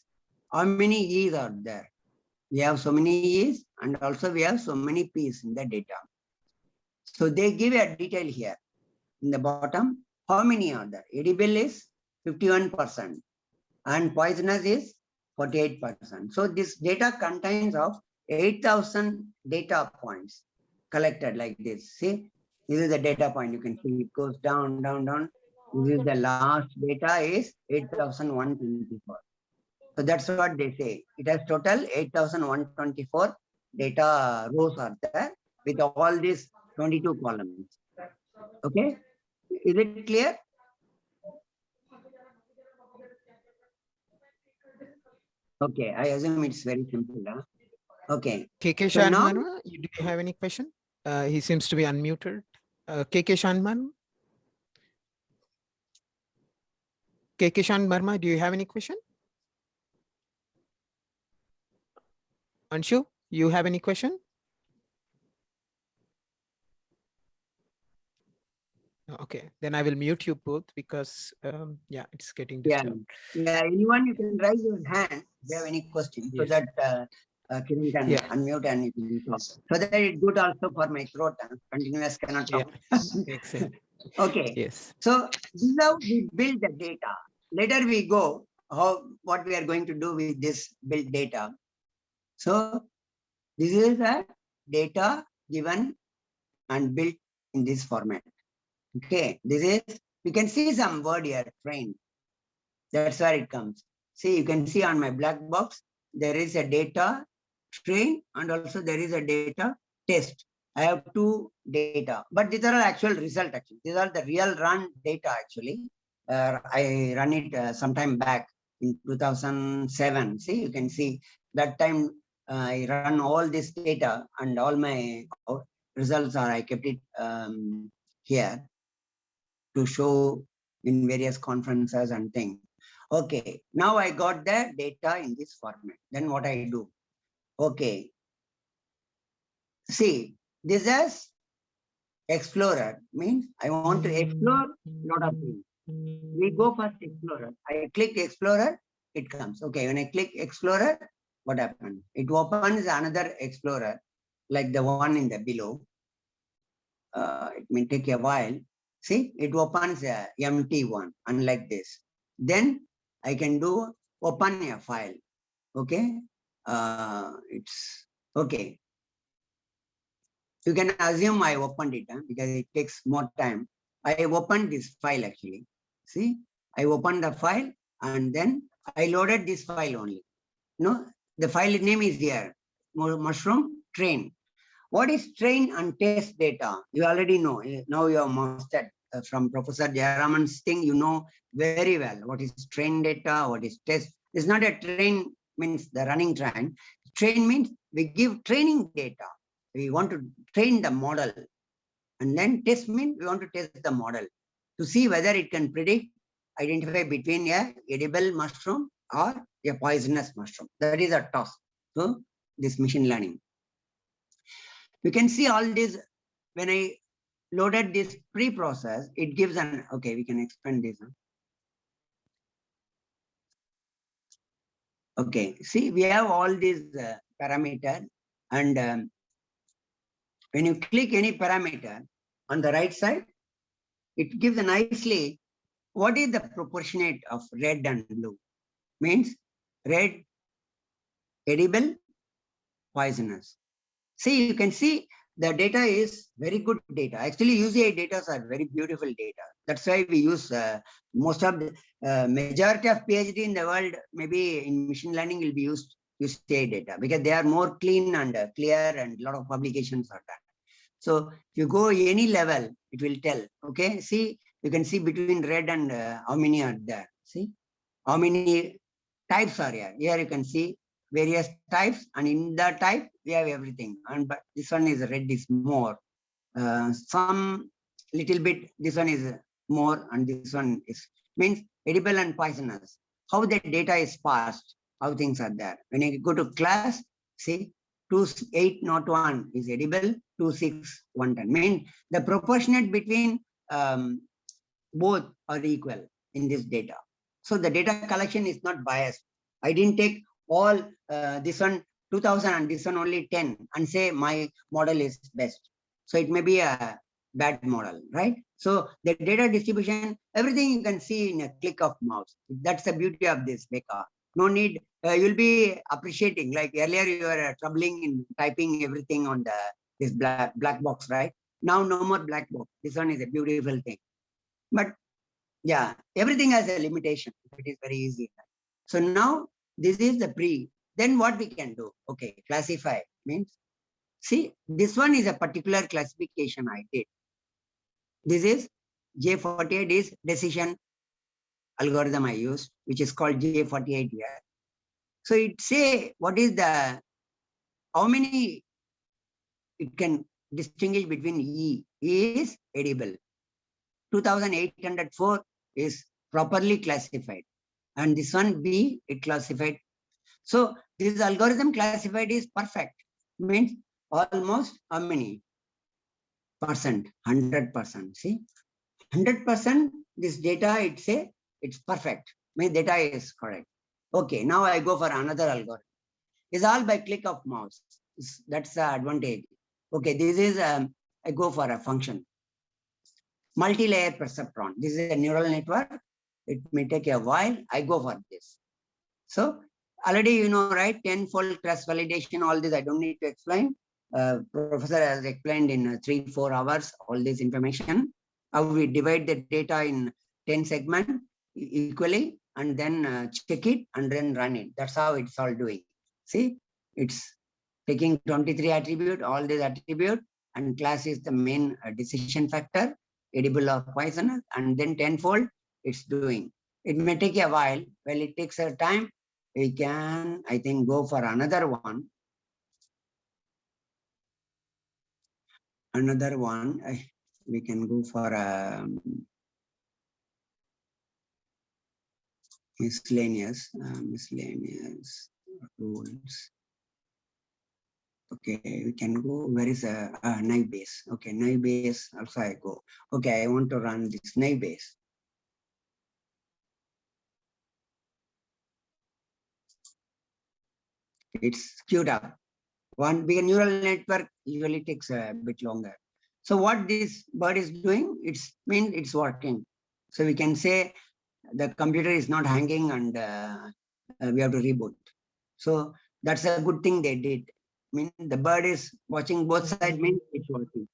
how many E's are there. We have so many E's and also we have so many P's in the data. So they give a detail here in the bottom. How many are there? Edible is 51% and poisonous is 48%. So this data contains of 8,000 data points collected like this. See, this is the data point. You can see it goes down, down, down. This is the last data is 8,124. So that's what they say. It has total 8,124 data rows are there with all these 22 columns. Okay, is it clear? Okay, I assume it's very simple. Huh? Okay. KK So now- Shanman, do you have any question? He seems to be unmuted. KK Shanman? KK Shan, do you have any question? Anshu, you have any question? Okay, then I will mute you both because yeah, it's getting Yeah. disturbed. Yeah, anyone you can raise your hand if you have any questions so Yes. that Kiran can Yeah. unmute and you can talk. So that it's good also for my throat. Continuous cannot Yeah. talk. Makes sense. Okay. Yes. So this is how we build the data. Later we go what we are going to do with this build data. So this is a data given and built in this format. Okay, this is, you can see some word here, train. That's where it comes. See, you can see on my black box, there is a data train and also there is a data test. I have two data, but these are actual result actually. These are the real run data actually. I run it sometime back in 2007. See, you can see that time I run all this data and all my results are, I kept it here to show in various conferences and things. Okay, now I got the data in this format. Then what I do? Okay. See, this is Explorer, means I want to explore lot of things. We go first Explorer. I click Explorer, it comes. Okay, when I click Explorer, what happens? It opens another Explorer, like the one in the below. It may take a while. See, it opens a empty one, unlike this. Then I can do open a file. Okay, it's okay. You can assume I opened it because it takes more time. I opened this file actually. See, I opened the file and then I loaded this file only. No, the file name is here, mushroom train. What is train and test data? You already know. Now you have mastered from Professor Jayaraman's thing. You know very well what is train data, what is test. It's not a train means the running train. Train means we give training data. We want to train the model. And then test means we want to test the model to see whether it can predict, identify between a edible mushroom or a poisonous mushroom. That is a task. So this machine learning. You can see all this when I loaded this pre-process, it gives an, okay, we can expand this. Okay, see, we have all these parameters and when you click any parameter on the right side, it gives a nicely what is the proportionate of red and blue. Means red, edible, poisonous. See, you can see the data is very good data. Actually, UCI data are very beautiful data. That's why we use most of the majority of PhD in the world, maybe in machine learning will be used UCI data because they are more clean and clear and a lot of publications are done. So if you go any level, it will tell. Okay, see, you can see between red and how many are there. See, how many types are here. Here you can see various types, and in the type we have everything. And but this one is red is more. Some little bit. This one is more, and this one is means edible and poisonous. How the data is passed, how things are there. When you go to class, see 2801 is edible, 26110. Mean the proportionate between both are equal in this data. So the data collection is not biased. I didn't take all this one 2000 and this one only 10 and say my model is best. So it may be a bad model, right? So the data distribution, everything you can see in a click of mouse. That's the beauty of this Beka. No need, you'll be appreciating, like earlier you were troubling in typing everything on this black box, right? Now no more black box. This one is a beautiful thing. But yeah, everything has a limitation. It is very easy. So now this is the pre. Then what we can do? Okay, classify means, see, this one is a particular classification I did. This is J48 is decision algorithm I used, which is called J48 here. So it say what is the, how many it can distinguish between E. E is edible. 2804 is properly classified. And this one B, it classified. So this algorithm classified is perfect. Means almost how many percent? 100%. See, 100% this data, it say it's perfect. My data is correct. Okay, now I go for another algorithm. It's all by click of mouse. That's the advantage. Okay, this is I go for a function. Multi-layer perceptron. This is a neural network. It may take a while. I go for this. So already you know, right? 10-fold cross validation, all this I don't need to explain. Professor has explained in 3-4 hours all this information. How we divide the data in 10 segments equally and then check it and then run it. That's how it's all doing. See, it's taking 23 attribute, all these attribute, and class is the main decision factor, edible or poisonous, and then 10-fold it's doing. It may take a while. Well, it takes a time. We can, I think, go for another one. Another one, we can go for miscellaneous rules. Okay, we can go. Where is a naive base? Okay, naive base. Also, I go. Okay, I want to run this naive base. It's queued up. One big neural network usually takes a bit longer. So what this bird is doing, it's mean it's working. So we can say the computer is not hanging and we have to reboot. So that's a good thing they did. I mean, the bird is watching both sides, means it's working.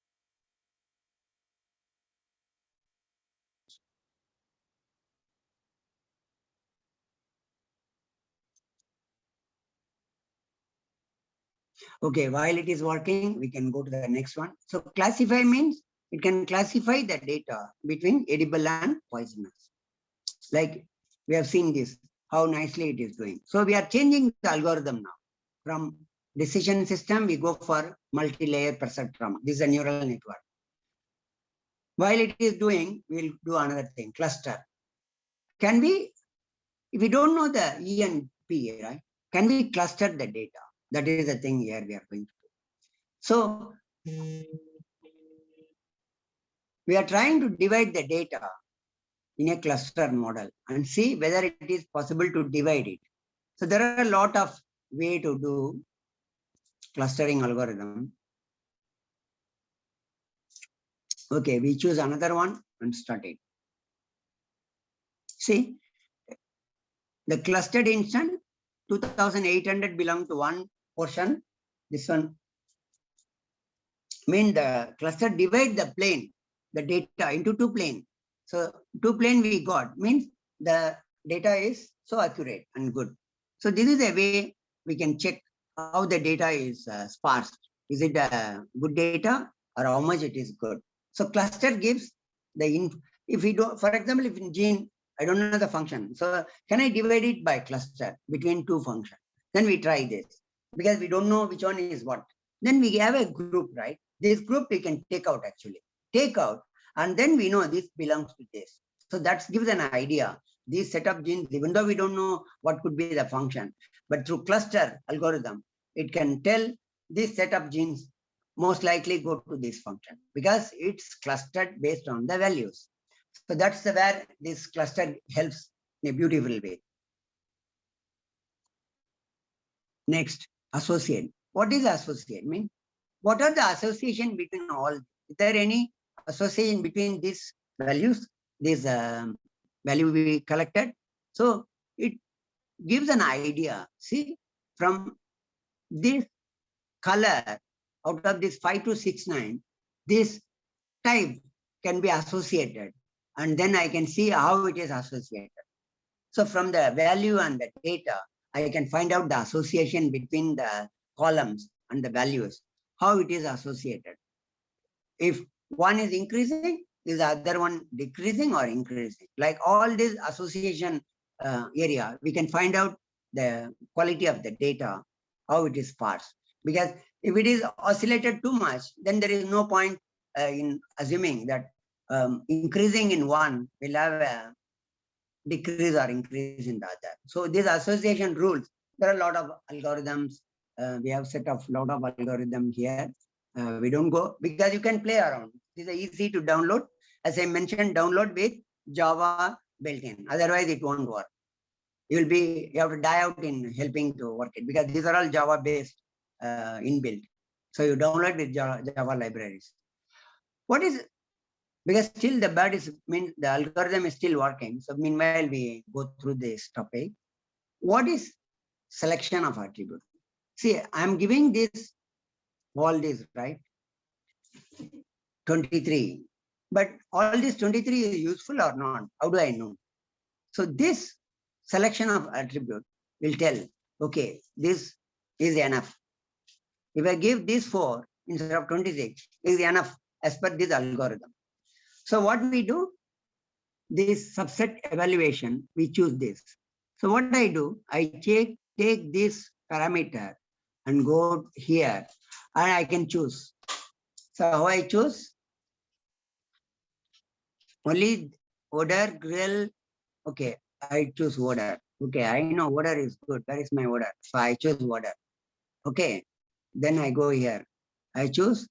Okay, while it is working, we can go to the next one. So classify means it can classify the data between edible and poisonous. Like we have seen this, how nicely it is doing. So we are changing the algorithm now. From decision system, we go for multi-layer perceptron. This is a neural network. While it is doing, we'll do another thing, cluster. Can we, if we don't know the E and P, right? Can we cluster the data? That is the thing here we are going to do. So we are trying to divide the data in a cluster model and see whether it is possible to divide it. So there are a lot of ways to do clustering algorithm. Okay, we choose another one and start it. See, the clustered instance, 2800 belong to one portion. This one mean the cluster divide the plane, the data into 2 planes. So 2 planes we got means the data is so accurate and good. So this is a way we can check how the data is sparse. Is it good data or how much it is good. So cluster gives the if we do, for example, if in gene, I don't know the function. So can I divide it by cluster between two functions? Then we try this because we don't know which one is what. Then we have a group, right? This group we can take out actually. Take out, and then we know this belongs to this. So that gives an idea. These set of genes, even though we don't know what could be the function, but through cluster algorithm, it can tell this set of genes most likely go to this function because it's clustered based on the values. So that's where this cluster helps in a beautiful way. Next, associate. What is associate mean? What are the association between all? Is there any association between these values, this value we collected? So it gives an idea. See, from this color, out of this 5269, this type can be associated. And then I can see how it is associated. So from the value and the data, I can find out the association between the columns and the values, how it is associated. If one is increasing, is the other one decreasing or increasing? Like all this association area, we can find out the quality of the data, how it is parsed. Because if it is oscillated too much, then there is no point in assuming that increasing in one will have a decrease or increase in the other. So these association rules, there are a lot of algorithms. We have set of lot of algorithms here. We don't go because you can play around. These are easy to download. As I mentioned, download with Java built-in. Otherwise, it won't work. You have to die out in helping to work it because these are all Java-based inbuilt. So you download with Java libraries. What is, because still the bird is, means the algorithm is still working. So meanwhile, we go through this topic. What is selection of attributes? See, I'm giving this, all this, right? 23. But all this 23 is useful or not? How do I know? So this selection of attribute will tell, okay, this is enough. If I give this 4 instead of 26, is enough as per this algorithm. So what we do, this subset evaluation, we choose this. So what I do, I take this parameter and go here and I can choose. So how I choose? Only order, grill. Okay, I choose order. Okay, I know order is good. Where is my order? So I choose order. Okay, then I go here. I choose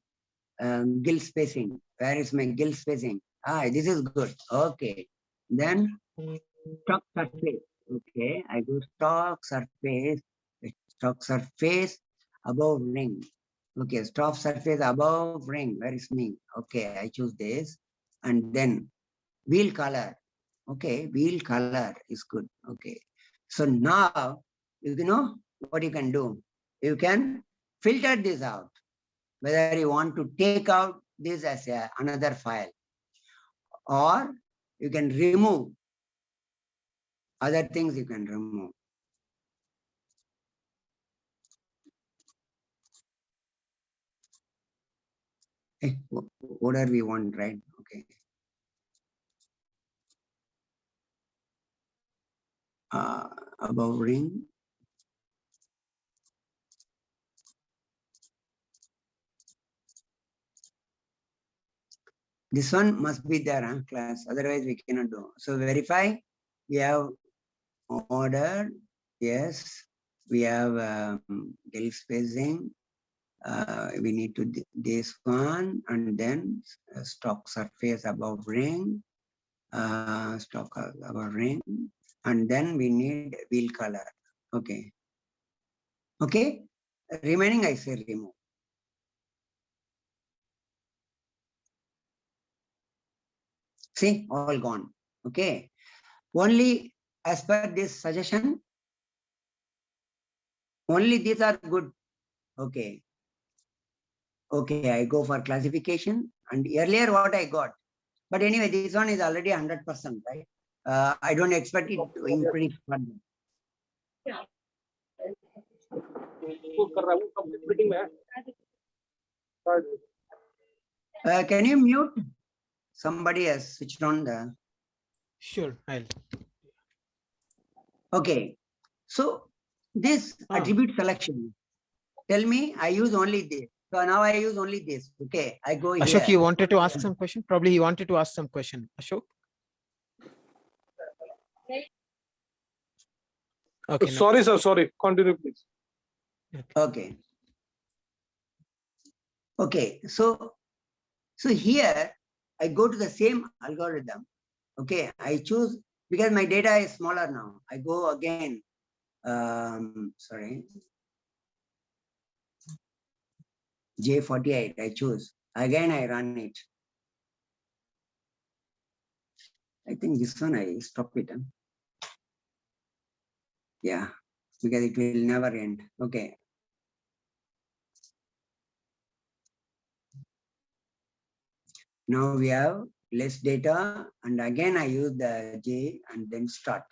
gill spacing. Where is my gill spacing? This is good. Okay, then stock surface. Okay, I do stock surface. Stock surface above ring. Okay, stock surface above ring. Where is me? Okay, I choose this. And then wheel color. Okay, wheel color is good. Okay. So now, you know what you can do? You can filter this out. Whether you want to take out this as another file or you can remove other things you can remove. Order we want, right? Okay. Above ring. This one must be there, huh, class. Otherwise, we cannot do. So verify. We have order. Yes. We have gill spacing. We need to this one, and then stock surface above ring. Stock above ring, and then we need wheel color. Okay. Okay. Remaining, I say remove. See, all gone. Okay. Only as per this suggestion, only these are good. Okay. Okay, I go for classification. And earlier what I got. But anyway, this one is already 100%, right? I don't expect it to increase further. Can you mute? Somebody has switched on the. Sure, I'll. Okay. So this Ah. attribute selection, tell me, I use only this. So now I use only this. Okay. I go Ashok, here. you wanted to ask some question? Probably you wanted to ask some question. Ashok? Okay. no. Sorry, sir. Sorry. Continue, please. Okay. Okay. So here I go to the same algorithm. Okay. I choose because my data is smaller now. I go again. Sorry. J48. I choose. Again, I run it. I think this one I stop it. Huh? Yeah, because it will never end. Okay. Now we have less data, and again I use the J and then start.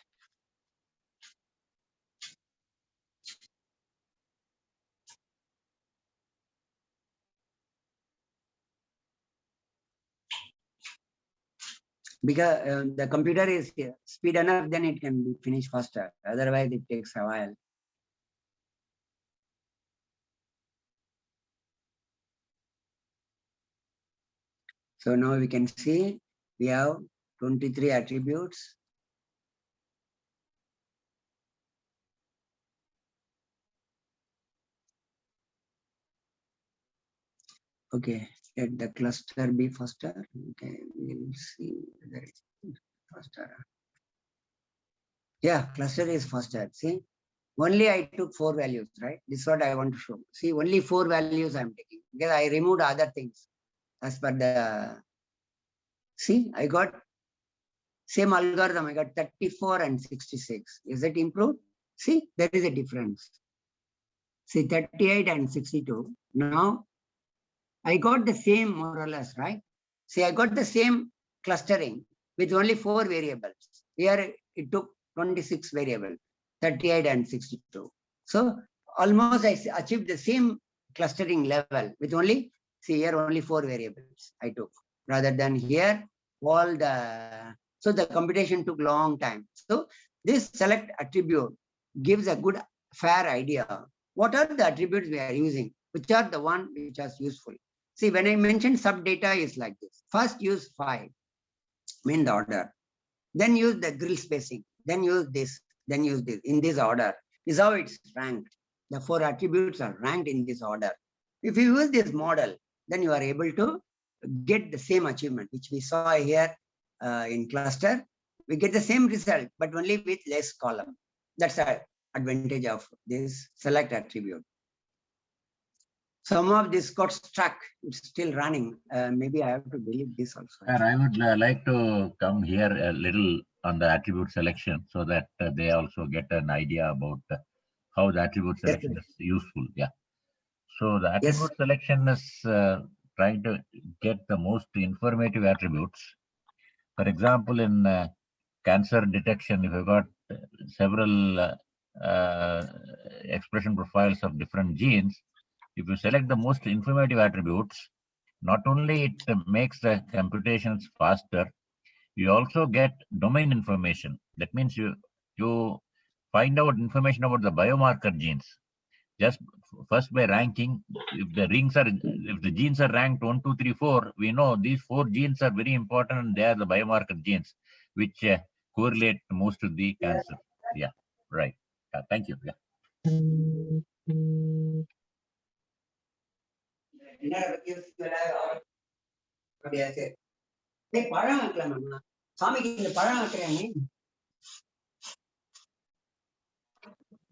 Because the computer is speed enough, then it can be finished faster. Otherwise, it takes a while. So now we can see we have 23 attributes. Okay, let the cluster be faster. Okay, we'll see whether it's faster. Yeah, cluster is faster. See, only I took 4 values, right? This is what I want to show. See, only 4 values I'm taking because I removed other things as per the. See, I got same algorithm. I got 34 and 66. Is it improved? See, there is a difference. See, 38 and 62. Now, I got the same more or less, right? See, I got the same clustering with only 4 variables. Here, it took 26 variables, 38 and 62. So, almost I achieved the same clustering level with only, see here, only 4 variables I took, rather than here, all the, so the computation took long time. So, this select attribute gives a good, fair idea. What are the attributes we are using? Which are the one which is useful? See, when I mentioned sub data is like this. First use 5, mean the order. Then use the grill spacing. Then use this. Then use this. In this order. This is how it's ranked. The 4 attributes are ranked in this order. If you use this model, then you are able to get the same achievement, which we saw here in cluster. We get the same result, but only with less column. That's the advantage of this select attribute. Some of this got stuck. It's still running. Maybe I have to delete this also. Sir, I would like to come here a little on the attribute selection so that they also get an idea about how the attribute selection is useful. Yeah. So the attribute selection is trying to get the most informative attributes. For example, in cancer detection, if you've got several expression profiles of different genes, if you select the most informative attributes, not only it makes the computations faster, you also get domain information. That means you find out information about the biomarker genes. Just first by ranking, if the genes are ranked 1, 2, 3, 4, we know these 4 genes are very important and they are the biomarker genes which correlate most to the cancer. Yeah, right. Thank you. Yeah.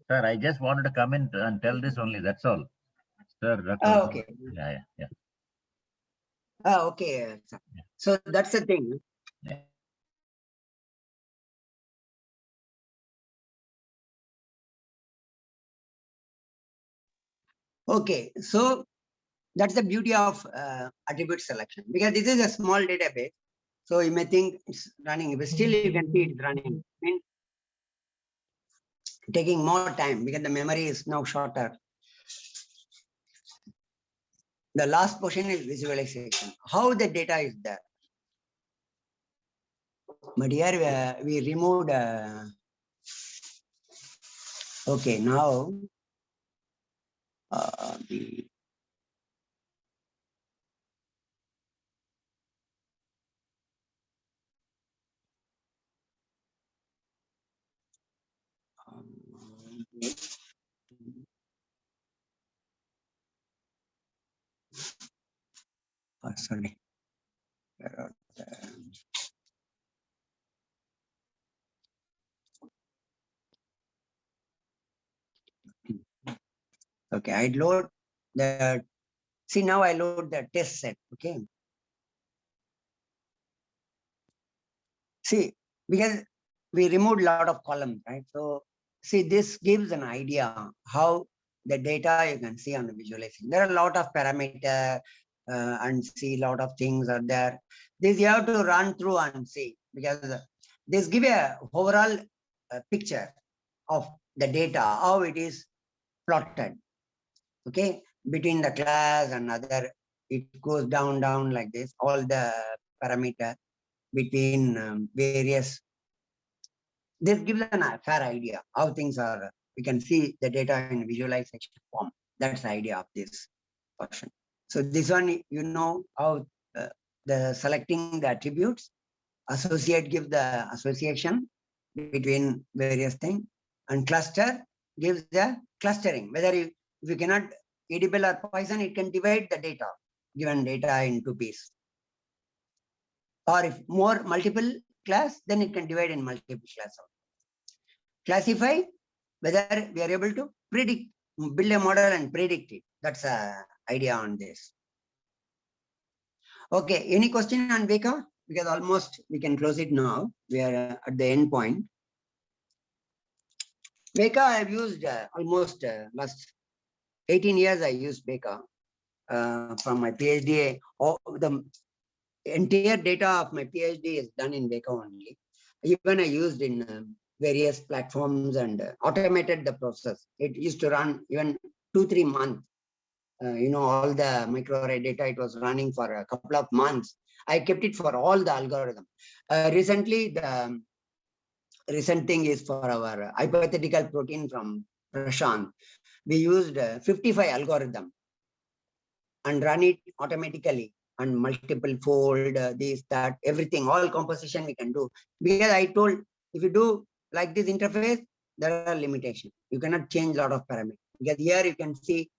Sir, I just wanted to come in and tell this only. That's all. Sir, that's all. Okay. Yeah. Okay. So that's the thing. Yeah. Okay, so that's the beauty of attribute selection, because this is a small database. So you may think it's running, but still you can see it's running. I mean, taking more time because the memory is now shorter. The last portion is visualization. How the data is there. But here we removed. Okay, now the sorry. Okay, I load the, see now I load the test set, okay. See, because we removed a lot of columns, right? So see, this gives an idea how the data you can see on the visualization. There are a lot of parameter and see a lot of things are there. This you have to run through and see, because this give a overall picture of the data, how it is plotted. Okay, between the class and other, it goes down like this, all the parameter between various. This gives a fair idea how things are. We can see the data in visualization form. That's the idea of this portion. So this one, you know how the selecting the attributes, associate give the association between various things, and cluster gives the clustering. Whether if you cannot edible or poison, it can divide the data, given data into pieces. Or if more multiple class, then it can divide in multiple class. Classify, whether we are able to predict, build a model and predict it. That's the idea on this. Okay, any question on Veka? Because almost we can close it now. We are at the end point. Veka I have used almost last 18 years. I used Veka from my PhD. The entire data of my PhD is done in Veka only. Even I used in various platforms and automated the process. It used to run even 2-3 months. You know, all the microarray data, it was running for a couple of months. I kept it for all the algorithm. Recently, the recent thing is for our hypothetical protein from Prashant. We used 55 algorithm and run it automatically and multiple fold, this, that, everything, all composition we can do. Because I told, if you do like this interface, there are limitations. You cannot change a lot of parameters. Because here you can see,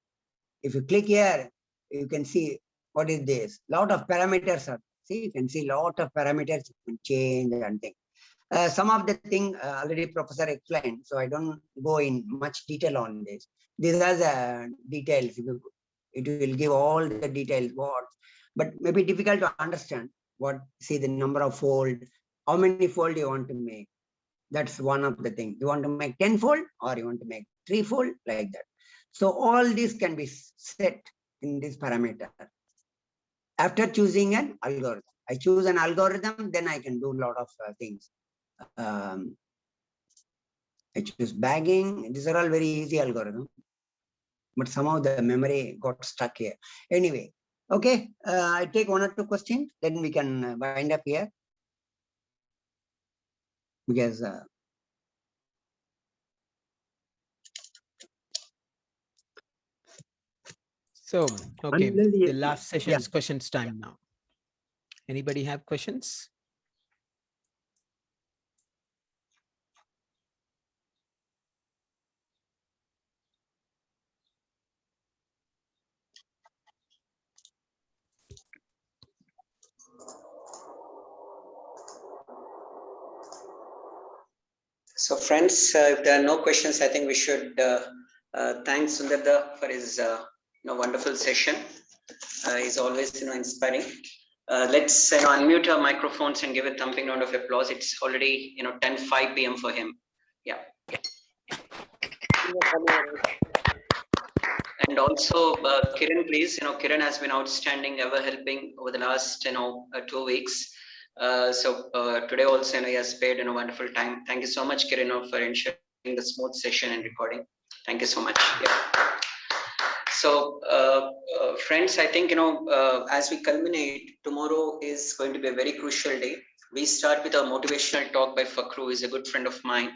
if you click here, you can see what is this. Lot of parameters are, see, you can see lot of parameters you can change and things. Some of the thing already professor explained, so I don't go in much detail on this. These are the details. It will give all the details, what, but maybe difficult to understand. What, see the number of fold, how many fold you want to make. That's one of the things. You want to make 10 fold or you want to make 3 fold, like that. So all this can be set in this parameter. After choosing an algorithm, I choose an algorithm, then I can do a lot of things. I choose bagging. These are all very easy algorithm, but somehow the memory got stuck here. Anyway, okay, I take 1 or 2 questions, then we can wind up here. Because So, okay, unless the you- last session yeah. is questions time now. Anybody have questions? So friends, if there are no questions, I think we should thank Sundarda for his wonderful session. He's always inspiring. Let's unmute our microphones and give a thumping round of applause. It's already 10:05 p.m. for him. Yeah. And also Kiran, please. Kiran has been outstanding, ever helping over the last 2 weeks. So today also he has spared wonderful time. Thank you so much, Kiran, for ensuring the smooth session and recording. Thank you so much. Yeah. So, friends, I think, as we culminate, tomorrow is going to be a very crucial day. We start with a motivational talk by Fakhru, who is a good friend of mine.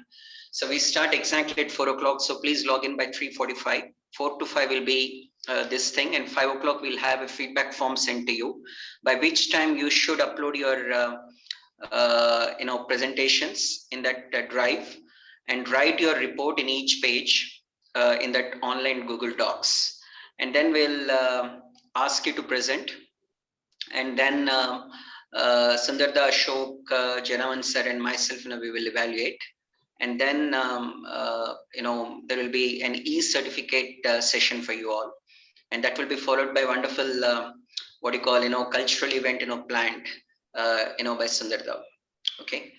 So we start exactly at 4 o'clock. So please log in by 3:45. 4 to 5 will be this thing, and 5 o'clock we'll have a feedback form sent to you, by which time you should upload your presentations in that drive, and write your report in each page in that online Google Docs, and then we'll ask you to present, and then Sundarda, Ashok, Janavan sir, and myself, we will evaluate, and then there will be an e-certificate session for you all, and that will be followed by wonderful cultural event planned by Sundarda. Okay,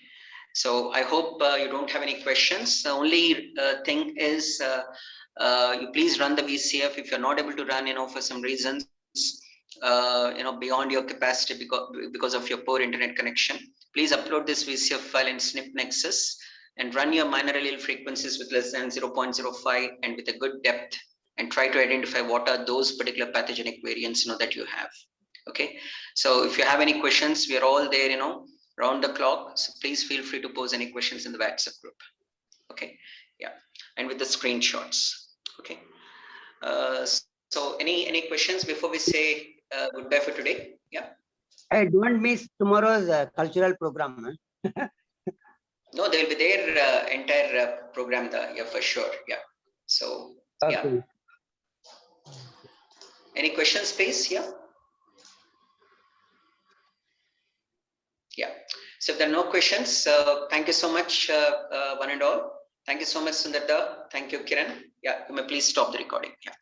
so I hope you don't have any questions. The only thing is you please run the VCF. If you're not able to run, for some reasons, beyond your capacity because of your poor internet connection, please upload this VCF file in SnpNexus and run your minor allele frequencies with less than 0.05 and with a good depth, and try to identify what are those particular pathogenic variants that you have. Okay, so if you have any questions, we are all there, round the clock. So please feel free to pose any questions in the WhatsApp group. Okay, yeah, and with the screenshots. Okay, so any questions before we say goodbye for today? Yeah. I don't miss tomorrow's cultural program. No, they will be there entire program. Yeah, for sure. Yeah. So yeah. Okay. Any questions, please? Yeah. Yeah. So if there are no questions, thank you so much, one and all. Thank you so much, Sundarda. Thank you, Kiran. Yeah, you may please stop the recording. Yeah.